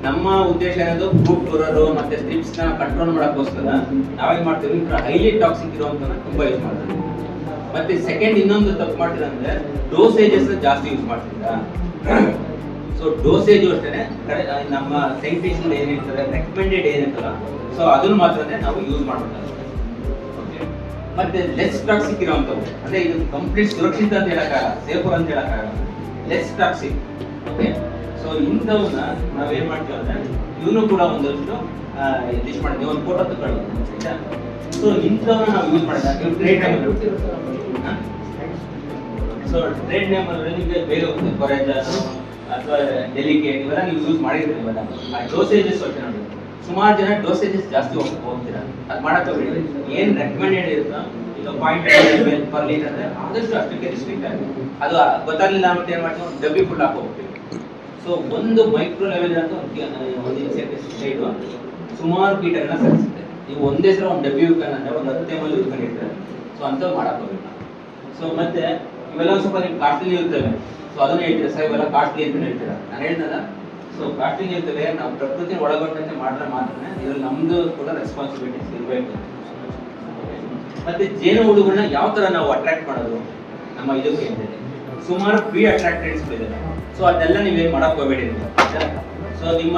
ನಮ್ಮ ಉದ್ದೇಶ ಏನದು ಫ್ರೂಟ್ ಫ್ಲೋರರ್ ಮತ್ತೆ ಸ್ಟ್ರಿಪ್ಸ್ ನ ಕಂಟ್ರೋಲ್ ಮಾಡೋಕ್ಕೋಸ್ಕರ ನಾವೇನ್ ಮಾಡ್ತೀವಿ, ಹೈಲಿ ಟಾಕ್ಸಿಕ್ ಇರುವಂತ ತುಂಬಾ ಯೂಸ್ ಮಾಡ್ತೀವಿ. ಮತ್ತೆ ಸೆಕೆಂಡ್ ಇನ್ನೊಂದು ತಪ್ಪು ಮಾಡ್ತೀರಾ ಅಂದ್ರೆ ಡೋಸೇಜಸ್ ಜಾಸ್ತಿ ಯೂಸ್ ಮಾಡ್ತೀರಾ. ಸೊ ಡೋಸೇಜು ಅಷ್ಟೇ ನಮ್ಮ ಸೈಂಟಿಸ್ಟ್ ಏನಿರ್ತಾರೆ ರೆಕಮೆಂಡೆಡ್ ಏನಿರ್ತಲ್ಲ, ಸೊ ಅದನ್ನ ಮಾತ್ರನೇ ನಾವು ಯೂಸ್ ಮಾಡ್ಬೇಕಾಗುತ್ತೆ. ಮತ್ತೆ ಲೆಸ್ ಟಾಕ್ಸಿಕ್ ಇರುವಂತವು ಅಂದ್ರೆ ಇದು ಕಂಪ್ಲೀಟ್ ಸುರಕ್ಷಿತ ಅಂತ ಹೇಳಕ್ಕಾಗಲ್ಲ, ಸೇಫರ್ ಅಂತ ಹೇಳಕ್ಕಾಗಲ್ಲ, ಲೆಸ್ ಟಾಕ್ಸಿಕ್. ಓಕೆ, ಸೊ ಇಂಥವನ್ನ ನಾವೇನ್ ಮಾಡ್ತೀವಿ ಅಂದ್ರೆ ಇವನು ಕೂಡ ಒಂದಷ್ಟು ಲಿಸ್ಟ್ ಮಾಡಿದ್ವಿ, ಒಂದು ಫೋಟೋ ತಗೊಳ್ಳಿ. ಸೊ ಇಂಥವನ್ನ ನಾವು ಯೂಸ್ ಮಾಡಿದಾಗ trade name, so trade name ಅಂದ್ರೆ ನಿಮಗೆ ಬೇಗ ಹೋಗುತ್ತೆ, ಕೊರೆಜ ಅಥವಾ ಡೆಲಿಕೇಟ್ ಇವೆಲ್ಲ ನೀವು ಯೂಸ್ ಮಾಡಿರ್ತೀವಿ. ಇವೆಲ್ಲ ಆ ಡೋಸೇಜಸ್ ಅಷ್ಟೇ ನೋಡಿ, ಸುಮಾರು ಜನ ಡೋಸೇಜಸ್ ಜಾಸ್ತಿ ಹೋಗ್ತೀರಾ, ಅದು ಮಾಡಕ್ಕೆ ಹೋಗ್ಬೇಡಿ. ಏನು ರೆಕಮೆಂಡೆಡ್ ಇರುತ್ತೋ ಈಗ 0.5 ml per liter ಅಂದ್ರೆ ಆದಷ್ಟು ಅಷ್ಟಕ್ಕೆ ರಿಸ್ಟ್ರಿಕ್ಟ್ ಆಗಿ, ಅದು ಗೊತ್ತಾಗಲಿಲ್ಲ ಅಂತ ಏನು ಮಾಡ್ತೀವಿ, ಒಂದು ಡಬ್ಬಿ ಫುಲ್ ಹಾಕಿ ಹೋಗ್ತೀವಿ. ಸೊ ಒಂದು ಮೈಕ್ರೋ ಲೆವೆಲ್ ಅಂತ ಒಂದು ಇನ್ಸೆಕ್ಟಿಸೈಡ್ ಸುಮಾರು ಕೀಟಗಳನ್ನ ಸರಿಸುತ್ತೆ. ನೀವು ಒಂದೇ ಸಲ ಒಂದು ಡಬ್ಬಿ ಅಂದ್ರೆ ಒಂದು 10 ml ಇಟ್ಕೊಂಡಿರ್ತಾರೆ. ಸೊ ಅಂಥವು ಮಾಡಕ್ಕೆ ಹೋಗ್ಬೇಕು. ಸೊ ಮತ್ತೆ ಇವೆಲ್ಲ ಸ್ವಲ್ಪ ನಿಮ್ಗೆ ಕಾಸ್ಟ್ಲಿ ಇರ್ತವೆ. ಸೊ ಅದನ್ನ ಹೇಳ್ತೀರಾ ಸರ್ ಇವೆಲ್ಲ ಕಾಸ್ಟ್ಲಿ ಅಂತ ಹೇಳ್ತೀರಾ, ನಾನು ಹೇಳ್ದಲ್ಲ. ಸೊ ಕಾಸ್ಟ್ಲಿ ಇರ್ತವೆ, ನಾವು ಪ್ರಕೃತಿ ಒಳಗೊಂಡಂತೆ ಮಾಡಿದ್ರೆ ಮಾತ್ರ ಇದ್ರಲ್ಲಿ ನಮ್ದು ಕೂಡ ರೆಸ್ಪಾನ್ಸಿಬಿಲಿಟೀಸ್ ಇರಬೇಕು. ಮತ್ತೆ ಜೇನು ಹುಳುಗಳನ್ನ ಯಾವ ತರ ನಾವು ಅಟ್ರಾಕ್ಟ್ ಮಾಡೋದು ನಮ್ಮ ಇದಕ್ಕೆ ಅಂತೇಳಿ ಸುಮಾರು ಪ್ರೀ ಅಟ್ರಾಕ್ಟೆಡ್ಸ್ ಇದೆ. ಸೊ ಅದೆಲ್ಲ ನೀವೇನು ಮಾಡಕ್ ಹೋಗ್ಬೇಡಿ. ಸೊ ನಿಮ್ಮ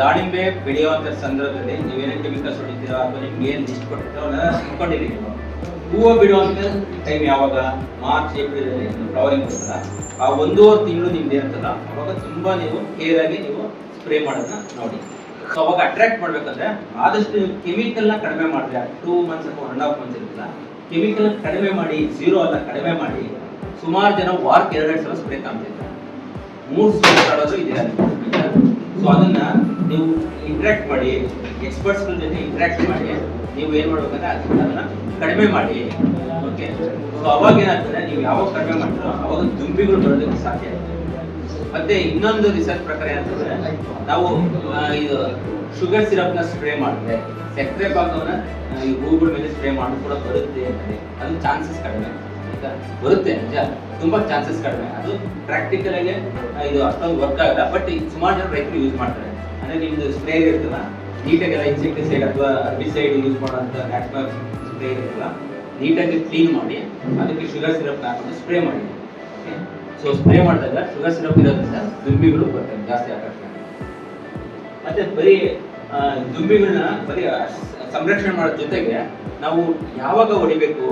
ದಾಳಿಂಬೆ ಬೆಳೆಯುವಂತ ಸಂದರ್ಭದಲ್ಲಿ ನೀವೇನೇ ಕೆಮಿಕಲ್ಸ್ ಹೊಡಿತೀರಾ ಅಥವಾ ನಿಮ್ಗೆ ಏನು ಲಿಸ್ಟ್ ಕೊಟ್ಟಿರ್ತೀರೋ ಅವನ್ನೆಲ್ಲ ತಿಳ್ಕೊಂಡಿರಿ. ಹೂವು ಬಿಡುವಂತ ಟೈಮ್ ಯಾವಾಗ, ಮಾರ್ಚ್ ಏಪ್ರಿಲ್ ಅಲ್ಲಿ ಫ್ಲವರಿಂಗ್ ಬರ್ತಲ್ಲ, ಆ 1.5 ತಿಂಗಳು ನಿಮ್ದು ಇರ್ತಲ್ಲ, ಅವಾಗ ತುಂಬಾ ನೀವು ಕೇರ್ ಆಗಿ ನೀವು ಸ್ಪ್ರೇ ಮಾಡೋದನ್ನ ನೋಡಿ. ಸೊ ಅವಾಗ ಅಟ್ರಾಕ್ಟ್ ಮಾಡ್ಬೇಕಂದ್ರೆ ಆದಷ್ಟು ನೀವು ಕೆಮಿಕಲ್ ನ ಕಡಿಮೆ ಮಾಡಿದ್ರೆ 2 months ಅಥವಾ 1.5 months ಇರುತ್ತಲ್ಲ, ಕೆಮಿಕಲ್ ಕಡಿಮೆ ಮಾಡಿ, 0 ಅಲ್ಲ ಕಡಿಮೆ ಮಾಡಿ. ಸುಮಾರು ಜನ ವಾರಕ್ಕೆ 2 ಸಲ ಸ್ಪ್ರೇ ಕಾಣ್ತಿದ್ದಾರೆ, 3 ಸ್ಪ್ರೇ ಮಾಡೋದು ಇದೆ. ಸೊ ಅದನ್ನ ನೀವು ಇಂಟ್ರಾಕ್ಟ್ ಮಾಡಿ, ಎಕ್ಸ್ಪರ್ಟ್ಸ್ ಜೊತೆ ಇಂಟ್ರಾಕ್ಟ್ ಮಾಡಿ, ನೀವು ಏನ್ ಮಾಡ್ಬೇಕಂದ್ರೆ ಅದನ್ನ ಕಡಿಮೆ ಮಾಡಿ. ಓಕೆ, ಸೊ ಅವಾಗ ಏನಾಗ್ತದೆ, ನೀವು ಯಾವಾಗ ಕಡಿಮೆ ಮಾಡ್ತೀರೋ ಅವಾಗ ದುಂಬಿಗಳು ಬರೋದಕ್ಕೆ ಸಾಧ್ಯ ಆಗುತ್ತೆ. ಮತ್ತೆ ಇನ್ನೊಂದು ರಿಸರ್ಚ್ ಪ್ರಕಾರ ಏನಂತಂದ್ರೆ, ನಾವು ಇದು ಶುಗರ್ ಸಿರಪ್ ನ ಸ್ಪ್ರೇ ಮಾಡಿದ್ರೆ ಸಕ್ಕರೆ ಪಾಕವನ್ನ ಈ ಹೂಗಳ ಮೇಲೆ ಸ್ಪ್ರೇ ಮಾಡೋದು ಕೂಡ ಬರುತ್ತೆ ಅಂತಾರೆ. ಅದು ಚಾನ್ಸಸ್ ಕಡಿಮೆ, ಬರುತ್ತೆ ನಿಜ, ತುಂಬಾ ಚಾನ್ಸಸ್ ಕಡಿಮೆ. ಅದು ಪ್ರಾಕ್ಟಿಕಲ್ ಆಗಿ ಇದು ಅಷ್ಟೊಂದು ವರ್ಕ್ ಆಗಲ್ಲ, ಬಟ್ ಸುಮಾರು ಜನ ರೈತರು ಯೂಸ್ ಮಾಡ್ತಾರೆ. ಅಂದ್ರೆ ನಿಮ್ದು ಸ್ಪ್ರೇ ಇರುತ್ತಲ್ಲ, ನೀಟಾಗೆಲ್ಲ ಇನ್ಸೆಕ್ಟಿಸೈಡ್ ಅಥವಾ ಅರ್ಬಿಸೈಡ್ ಯೂಸ್ ಮಾಡುವಂತ ನ್ಯಾಚುರಲ್ ಸ್ಪ್ರೇ ಇರುತ್ತಲ್ಲ, ನೀಟಾಗಿ ಕ್ಲೀನ್ ಮಾಡಿ ಅದಕ್ಕೆ ಶುಗರ್ ಸಿರಪ್ ಹಾಕೊಂಡು ಸ್ಪ್ರೇ ಮಾಡಿ. ಸೊ ಸ್ಪ್ರೇ ಮಾಡಿದಾಗ ಶುಗರ್ ಸಿರಪ್ ಇರೋದ್ರಿಂದ ದುಂಬಿಗಳು ಬರ್ತವೆ ಜಾಸ್ತಿ ಆಕರ್ಷಣೆ. ಮತ್ತೆ ಬರೀ ದುಂಬಿಗಳನ್ನ ಬರೀ ಸಂರಕ್ಷಣೆ ಮಾಡೋದ್ರ ಜೊತೆಗೆ ನಾವು ಯಾವಾಗ ಹೊಡಿಬೇಕು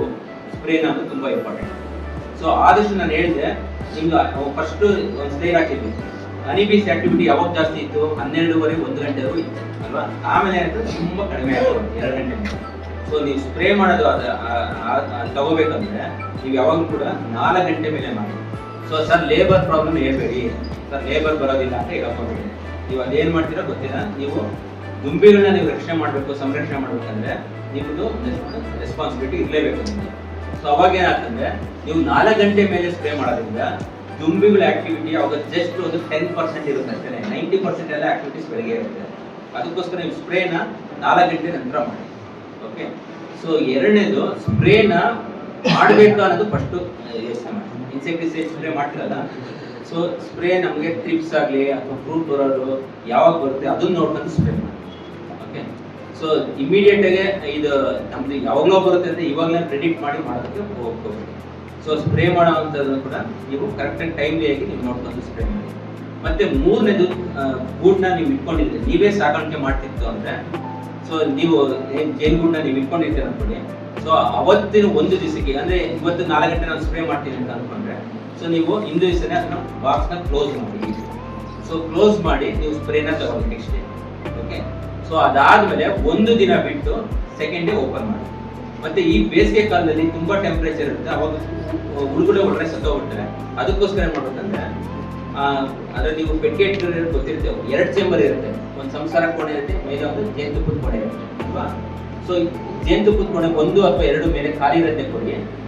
ಸ್ಪ್ರೇನ ಅನ್ನೋದು ತುಂಬಾ ಇಂಪಾರ್ಟೆಂಟ್. ಸೊ ಆದಷ್ಟು ನಾನು ಹೇಳಿದೆ, ನಿಮ್ಗೆ ಫಸ್ಟ್ ಒಂದು ಸ್ಪ್ರೇ ಹಾಕಿದ್ವಿ, ಹನಿ ಬೀಸ್ ಆಕ್ಟಿವಿಟಿ ಯಾವಾಗ ಜಾಸ್ತಿ ಇತ್ತು, 12:30 1 ಗಂಟೆವರೆಗೂ ಇತ್ತು ಅಲ್ವಾ. ಆಮೇಲೆ ಏನಾಯ್ತು, ತುಂಬಾ ಕಡಿಮೆ ಆಯಿತು 2 ಗಂಟೆ. ಸೊ ನೀವು ಸ್ಪ್ರೇ ಮಾಡೋದು ತಗೋಬೇಕಂದ್ರೆ ನೀವು ಯಾವಾಗಲೂ ಕೂಡ 4 ಗಂಟೆ ಮೇಲೆ ಮಾಡಿ. ಸೊ ಸರ್ ಲೇಬರ್ ಪ್ರಾಬ್ಲಮ್ ಹೇಳ್ಬೇಡಿ, ಸರ್ ಲೇಬರ್ ಬರೋದಿಲ್ಲ ಅಂತ ಹೇಳೋಕೋಬೇಡಿ. ನೀವು ಅದೇನು ಮಾಡ್ತೀರೋ ಗೊತ್ತಿಲ್ಲ, ನೀವು ದುಂಬಿಗಳನ್ನ ನೀವು ರಕ್ಷಣೆ ಮಾಡಬೇಕು, ಸಂರಕ್ಷಣೆ ಮಾಡ್ಬೇಕಂದ್ರೆ ನಿಮ್ಮದು ರೆಸ್ಪಾನ್ಸಿಬಿಲಿಟಿ ಇರಲೇಬೇಕು ನಿಮಗೆ. ಸೊ ಅವಾಗ ಏನಾಗ್ತಂದ್ರೆ, ನೀವು 4 ಗಂಟೆ ಮೇಲೆ ಸ್ಪ್ರೇ ಮಾಡೋದ್ರಿಂದ ದುಂಬಿಗಳ ಆಕ್ಟಿವಿಟಿ ಅವಾಗ ಜಸ್ಟ್ ಒಂದು 10% ಇರುತ್ತೆ ಅಷ್ಟೇ, 90% ಎಲ್ಲ ಆಕ್ಟಿವಿಟೀಸ್ ಬೆಳಗ್ಗೆ ಇರುತ್ತೆ. ಅದಕ್ಕೋಸ್ಕರ ನೀವು ಸ್ಪ್ರೇನ 4 ಗಂಟೆ ನಂತರ ಮಾಡಿ. ಓಕೆ, ಸೊ ಎರಡನೇದು ಸ್ಪ್ರೇನ ಮಾಡಬೇಕು ಅನ್ನೋದು ಫಸ್ಟ್ ಯೋಚನೆ ಮಾಡಿ. ಇನ್ಸೆಕ್ಟಿಸೈಡ್ ಸ್ಪ್ರೇ ಮಾಡ್ತಿರಲ್ಲ, ಸೊ ಸ್ಪ್ರೇ ನಮಗೆ ಟ್ರಿಪ್ಸ್ ಆಗಲಿ ಅಥವಾ ಫ್ರೂಟ್ ಬರೋದು ಯಾವಾಗ ಬರುತ್ತೆ ಅದನ್ನ ನೋಡ್ಕೊಂಡು ಸ್ಪ್ರೇ ಮಾಡಿ. ಓಕೆ, ಸೊ ಇಮಿಡಿಯೇಟ್ ಆಗಿ ಇದು ನಮ್ದು ಯಾವಾಗಲೂ ಬರುತ್ತೆ ಅಂತ ಇವಾಗಲೇ ಪ್ರೆಡಿಕ್ಟ್ ಮಾಡಿ ಮಾಡೋದಕ್ಕೆ ಹೋಗ್ಬೇಕು. ಸೊ ಸ್ಪ್ರೇ ಮಾಡೋವಂಥದ್ದು ಕೂಡ ನೀವು ಕರೆಕ್ಟಾಗಿ ಟೈಮ್ಲಿ ಆಗಿ ನೀವು ನೋಡ್ಕೊಂಡು ಸ್ಪ್ರೇ ಮಾಡಿ. ಮತ್ತೆ ಮೂರನೇದು, ಗೂಡ್ನ ನೀವು ಇಟ್ಕೊಂಡಿದ್ರೆ, ನೀವೇ ಸಾಗಾಣಿಕೆ ಮಾಡ್ತಿತ್ತು ಅಂದರೆ, ಸೊ ನೀವು ಜೇನುಗೂಡನ್ನ ನೀವು ಇಟ್ಕೊಂಡಿರ್ತೀರ ಅನ್ಕೊಳ್ಳಿ. ಸೊ ಅವತ್ತಿನ ಒಂದು ದಿವಸಕ್ಕೆ, ಅಂದರೆ ಇವತ್ತು 4 ಗಂಟೆ ನಾನು ಸ್ಪ್ರೇ ಮಾಡ್ತೀನಿ ಅಂತ ಅಂದ್ಕೊಂಡ್ರೆ, ಸೊ ನೀವು ಇಂದು ದಿವಸನೇ ಅದನ್ನ ಬಾಕ್ಸ್ನ ಕ್ಲೋಸ್ ಮಾಡಿ. ಸೊ ಕ್ಲೋಸ್ ಮಾಡಿ ನೀವು ಸ್ಪ್ರೇನ ತಗೊಳ್ಳಿ ನೆಕ್ಸ್ಟ್ ಡೇ. ಓಕೆ, ಸೊ ಅದಾದ್ಮೇಲೆ 1 ದಿನ ಬಿಟ್ಟು ಸೆಕೆಂಡ್ ಡೇ ಓಪನ್ ಮಾಡಿ. ಮತ್ತೆ ಈ ಬೇಸಿಗೆ ಕಾಲದಲ್ಲಿ ತುಂಬಾ ಟೆಂಪರೇಚರ್ ಇರುತ್ತೆ, ಅವಾಗ ಹುಳುಗಳು ಒಳಗಡೆ ಸತ್ತೋಗ್ಬಿಡ್ತಾರೆ. ಅದಕ್ಕೋಸ್ಕರ ಏನ್ ಮಾಡ್ಬೇಕಂದ್ರೆ, ಅಂದ್ರೆ ನೀವು ಪೆಟ್ಟಿಗೆ ಇಟ್ಟಿರೋ ಗೊತ್ತಿರ್ತೇವೆ, 2 ಚೇಂಬರ್ ಇರುತ್ತೆ, ಒಂದು ಸಂಸಾರ ಕೋಣೆ ಇರುತ್ತೆ, ಮೇಲೆ ಒಂದು ಜೇನುತುಪ್ಪದ ಕೋಣೆ ಇರುತ್ತೆ ಅಲ್ವಾ. ಸೊ ಜೇನುತುಪ್ಪದ ಕೋಣೆ 1 ಅಥವಾ 2 ಮೇಲೆ ಖಾಲಿ ಇರುತ್ತೆ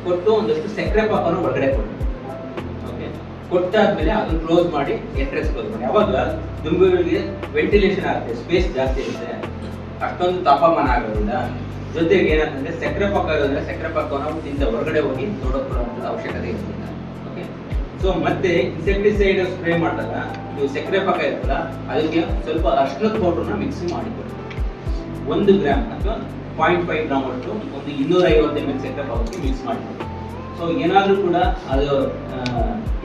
ಕೊಟ್ಟು ಒಂದಷ್ಟು ಸಕ್ಕರೆ ಪಾಕವನ್ನು ಒಳಗಡೆ ಕೊಡಿ. ಓಕೆ, ಕೊಟ್ಟಾದ್ಮೇಲೆ ಅದನ್ನ ಕ್ಲೋಸ್ ಮಾಡಿ, ಎಂಟ್ರೆನ್ಸ್ ಕ್ಲೋಸ್ ಮಾಡಿ. ಅವಾಗ ದುಂಬಿಗಳಿಗೆ ವೆಂಟಿಲೇಷನ್ ಆಗುತ್ತೆ, ಸ್ಪೇಸ್ ಜಾಸ್ತಿ ಇರುತ್ತೆ. ಅಷ್ಟೊಂದು ತಾಪಮಾನ ಆಗೋದಿಲ್ಲ. ಜೊತೆಗೆ ಏನಂತಂದ್ರೆ ಸಕ್ಕರೆ ಪಾಕ ಇರೋದ್ರೆ ಸಕ್ಕರೆ ಪಾಕವನ್ನು ನಾವು ತಿಂದ ಹೊರಗಡೆ ಹೋಗಿ ನೋಡೋಕೊಳ್ಳುವಂತ ಅವಶ್ಯಕತೆ ಇರೋದಿಲ್ಲ. ಓಕೆ. ಸೊ ಮತ್ತೆ ಇನ್ಸೆಕ್ಟಿಸೈಡ್ ಸ್ಪ್ರೇ ಮಾಡಿದಾಗ ನೀವು ಸಕ್ಕರೆ ಪಾಕ ಇರುತ್ತಲ್ಲ ಅದಕ್ಕೆ ಸ್ವಲ್ಪ ಅರ್ಶಿಣದ ಪೌಡರ್ನ ಮಿಕ್ಸ್ ಮಾಡಿಕೊಡಿ. 1 ಗ್ರಾಮ್ ಅಥವಾ 0.5 ಗ್ರಾಮ್ ಅಷ್ಟು ಒಂದು 250 ml ಸಕ್ಕರೆ ಪಾಕಕ್ಕೆ ಮಿಕ್ಸ್ ಮಾಡಿಕೊಡಿ. ಸೊ ಏನಾದರೂ ಕೂಡ ಅದು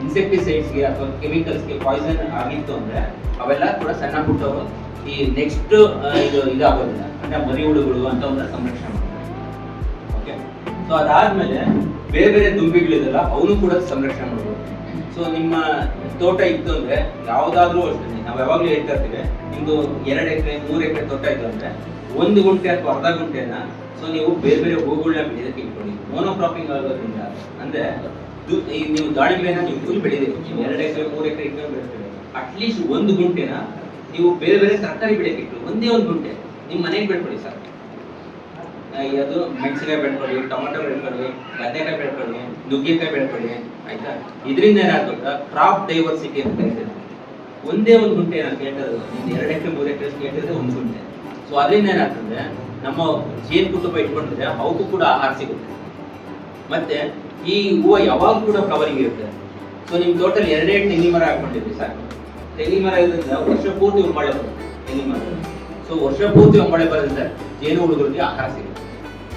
ಇನ್ಸೆಕ್ಟಿಸೈಡ್ಸ್ಗೆ ಅಥವಾ ಕೆಮಿಕಲ್ಸ್ಗೆ ಪಾಯ್ಸನ್ ಆಗಿತ್ತು ಅಂದ್ರೆ ಅವೆಲ್ಲ ಕೂಡ ಸಣ್ಣ ಪುಟ್ಟವು ಈ ನೆಕ್ಸ್ಟ್ ಇದಾಗೋದಿಲ್ಲ, ಅಂದ್ರೆ ಮರಿ ಹುಳುಗಳು ಅಂತವನ್ನ ಸಂರಕ್ಷಣೆ ಮಾಡ್ತಾರೆ. ಓಕೆ. ಸೊ ಅದಾದ್ಮೇಲೆ ಬೇರೆ ಬೇರೆ ದುಂಬಿಗಳಿದೆಲ್ಲ ಅವನು ಕೂಡ ಸಂರಕ್ಷಣೆ ಮಾಡ್ಬೋದು. ಸೊ ನಿಮ್ಮ ತೋಟ ಇತ್ತು ಅಂದ್ರೆ ಯಾವ್ದಾದ್ರೂ ಅಷ್ಟೇ ನಾವು ಯಾವಾಗ್ಲೂ ಹೇಳ್ತಾ ಇರ್ತೀವಿ, ನಿಮ್ದು 2 ಎಕರೆ 3 ಎಕರೆ ತೋಟ ಇತ್ತು ಅಂದ್ರೆ 1 ಗುಂಟೆ ಅಥವಾ ಅರ್ಧ ಗುಂಟೆನ ಸೊ ನೀವು ಬೇರೆ ಬೇರೆ ಹೂಗಳನ್ನ ಬೆಳೆಯೋದಕ್ಕೆ ಇಟ್ಕೊಳ್ಳಿ. ಮೋನೋಕ್ರಾಪಿಂಗ್ ಆಗೋದ್ರಿಂದ ಅಂದ್ರೆ ನೀವು ದಾಳಿಂಬೆನ ನೀವು ಫುಲ್ ಬೆಳೆದಿರಿ, 2 ಎಕರೆ 3 ಎಕರೆ ಇಟ್ಕೊಂಡು ಬೆಳೆಸ್ತೀವಿ. ಅಟ್ಲೀಸ್ಟ್ 1 ಗುಂಟೆನ ನೀವು ಬೇರೆ ಬೇರೆ ತರಕಾರಿ ಬೆಳೆಯಕ್ಕೆ ಇಟ್ಟು ಒಂದೇ 1 ಗುಂಟೆ ನಿಮ್ಮ ಮನೆಗೆ ಬೆಳ್ಕೊಳ್ಳಿ ಸರ್. ಅದು ಮೆಣಸಿನಕಾಯಿ ಬೆಳ್ಕೊಳ್ಳಿ, ಟೊಮೆಟೊ ಬೆಳ್ಕೊಳ್ಳಿ, ಬದನೆಕಾಯಿ ಬೆಳ್ಕೊಳ್ಳಿ, ನುಗ್ಗೆಕಾಯಿ ಬೆಳ್ಕೊಳ್ಳಿ, ಆಯ್ತಾ. ಇದರಿಂದ ಏನಾಗ್ತದ ಕ್ರಾಪ್ ಡೈವರ್ಸಿಟಿ ಅಂತ ಕರೀತಾರೆ. ಒಂದೇ 1 ಗುಂಟೆ ನಾನು ಕೇಳ್ತದೆ, 2 ಎಕರೆ 3 ಎಕರೆ ಕೇಳ್ತಿದ್ರೆ 1 ಗುಂಟೆ. ಸೊ ಅದರಿಂದ ಏನಾಗ್ತದೆ, ನಮ್ಮ ಜೇನು ಕುಟುಂಬ ಇಟ್ಕೊಂಡಿದ್ರೆ ಅವಕ್ಕೂ ಕೂಡ ಆಹಾರ ಸಿಗುತ್ತೆ. ಮತ್ತೆ ಈ ಹೂವು ಯಾವಾಗ ಕೂಡ ಫ್ಲವರಿಂಗ್ ಇರುತ್ತೆ. ಸೊ ನಿಮ್ ಟೋಟಲ್ 2 ತೆಂಗಿನ ಮರ ಹಾಕೊಂಡಿದ್ವಿ ಸರ್. ತೆಂಗಿನ ಮರ ಇರೋದ್ರಿಂದ ವರ್ಷ ಪೂರ್ತಿ ಮಳೆ ಬರುತ್ತೆ ತೆಂಗಿನ ಮರ. ಸೊ ವರ್ಷ ಪೂರ್ತಿ ಮಳೆ ಬರೋದ್ರಿಂದ ಜೇನು ಹುಳುಗಳಿಗೆ ಆಹಾರ ಸಿಗುತ್ತೆ.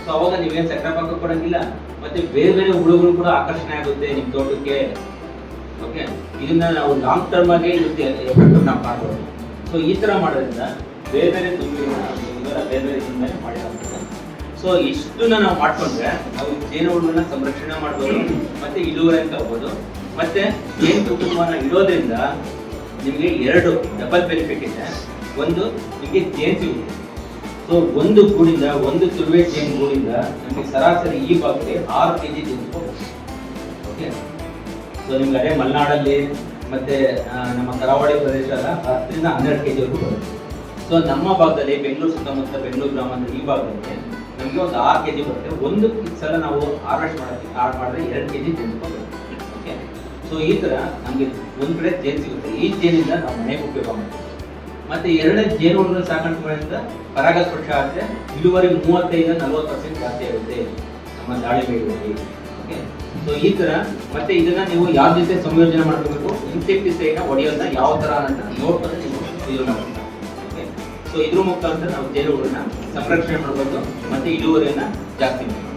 ಸೊ ಅವಾಗ ನೀವೇನು ಸಕ್ಕರೆ ಪಾಕ ಕೊಡಂಗಿಲ್ಲ, ಮತ್ತೆ ಬೇರೆ ಬೇರೆ ಹುಳುಗಳು ಕೂಡ ಆಕರ್ಷಣೆ ಆಗುತ್ತೆ ನಿಮ್ಮ ತೋಟಕ್ಕೆ. ಓಕೆ. ಇದನ್ನ ನಾವು ಲಾಂಗ್ ಟರ್ಮ್ ಆಗಿ ನಾವು ಮಾಡ್ಬೋದು. ಸೊ ಈ ತರ ಮಾಡೋದ್ರಿಂದ ಬೇರೆ ಬೇರೆ ಬೇರೆ ಬೇರೆ ಮಾಡಿರೋದು. ಸೊ ಇಷ್ಟನ್ನ ನಾವು ಮಾಡ್ಕೊಂಡ್ರೆ ನಾವು ಜೇನುಹುಳುಗಳನ್ನ ಸಂರಕ್ಷಣೆ ಮಾಡ್ಬೋದು, ಮತ್ತೆ ಇಳುವರಿ ತಗೋಬಹುದು. ಮತ್ತೆ ಜೇನು ಕುಟುಂಬನ ಇರೋದ್ರಿಂದ ನಿಮಗೆ 2 ಡಬಲ್ ಬೆನಿಫಿಟ್ ಇದೆ. ಒಂದು, ನಿಮಗೆ ಜೇನು ಸಿಗುತ್ತೆ. ಸೊ ಒಂದು ಗೂಡಿಂದ, ಒಂದು ತುಳುವೆ ಜೇನು ಗೂಡಿಂದ ನಮಗೆ ಸರಾಸರಿ ಈ ಭಾಗಕ್ಕೆ 6 kg ಜೇನು ಸಿಗುತ್ತೆ. ಓಕೆ. ಸೊ ನಿಮ್ಗೆ ಅದೇ ಮಲೆನಾಡಲ್ಲಿ ಮತ್ತೆ ನಮ್ಮ ಕರಾವಳಿ ಪ್ರದೇಶ ಎಲ್ಲ 10 ರಿಂದ 12 kg ವರೆಗೂ ಬರುತ್ತೆ. ಸೊ ನಮ್ಮ ಭಾಗದಲ್ಲಿ ಬೆಂಗಳೂರು ಸುತ್ತಮುತ್ತ, ಬೆಂಗಳೂರು ಗ್ರಾಮಾಂತರ ಈ ಭಾಗದಲ್ಲಿ ನಮಗೆ ಒಂದು 6 kg ಬರುತ್ತೆ. ಒಂದು ಸಲ ನಾವು ಹಾರ್ವೆಸ್ಟ್ ಮಾಡಿದ್ರೆ 2 kg ಜೇನು ಬರುತ್ತೆ. ಓಕೆ. ಸೊ ಈ ತರ ನಮಗೆ ಒಂದ್ ಕಡೆ ಜೇನು ಸಿಗುತ್ತೆ. ಈ ಜೇನಿಂದ ನಾವು ಮನೆಗೆ ಉಪಯೋಗ ಮಾಡ್ತೀವಿ. ಮತ್ತೆ 2 ಜೇನುಹುಳುಗಳ ಸಾಕಾಣಿಕೆ ಮಾಡೋದ್ರಿಂದ ಪರಾಗಸ್ಪರ್ಶ ಆಗುತ್ತೆ. ಇಳುವರಿ 35-40% ಜಾಸ್ತಿ ಆಗುತ್ತೆ ನಮ್ಮ ದಾಳಿಂಬೆ ಇಳುವರಿ. ಓಕೆ. ಸೊ ಈ ತರ ಮತ್ತೆ ಇದನ್ನ ನೀವು ಯಾವ ಜೊತೆ ಸಂಯೋಜನೆ ಮಾಡ್ಕೋಬೇಕು, ಇನ್ಸೆಕ್ಟಿಸೈಡ್ ಹೊಡೆಯೋದನ್ನ ಯಾವ ತರ ಅಂತ ನೋಡ್ಕೊಂಡು ನೀವು ಇದು ಮಾಡ್ತೀವಿ. ಓಕೆ. ಸೊ ಇದ್ರ ಮುಖಾಂತರ ನಾವು ಜೇನುಹುಳನ್ನ ಸಂರಕ್ಷಣೆ ಮಾಡ್ಬೋದು ಮತ್ತೆ ಇಳುವರಿಯನ್ನ ಜಾಸ್ತಿ ಮಾಡ್ಬೋದು.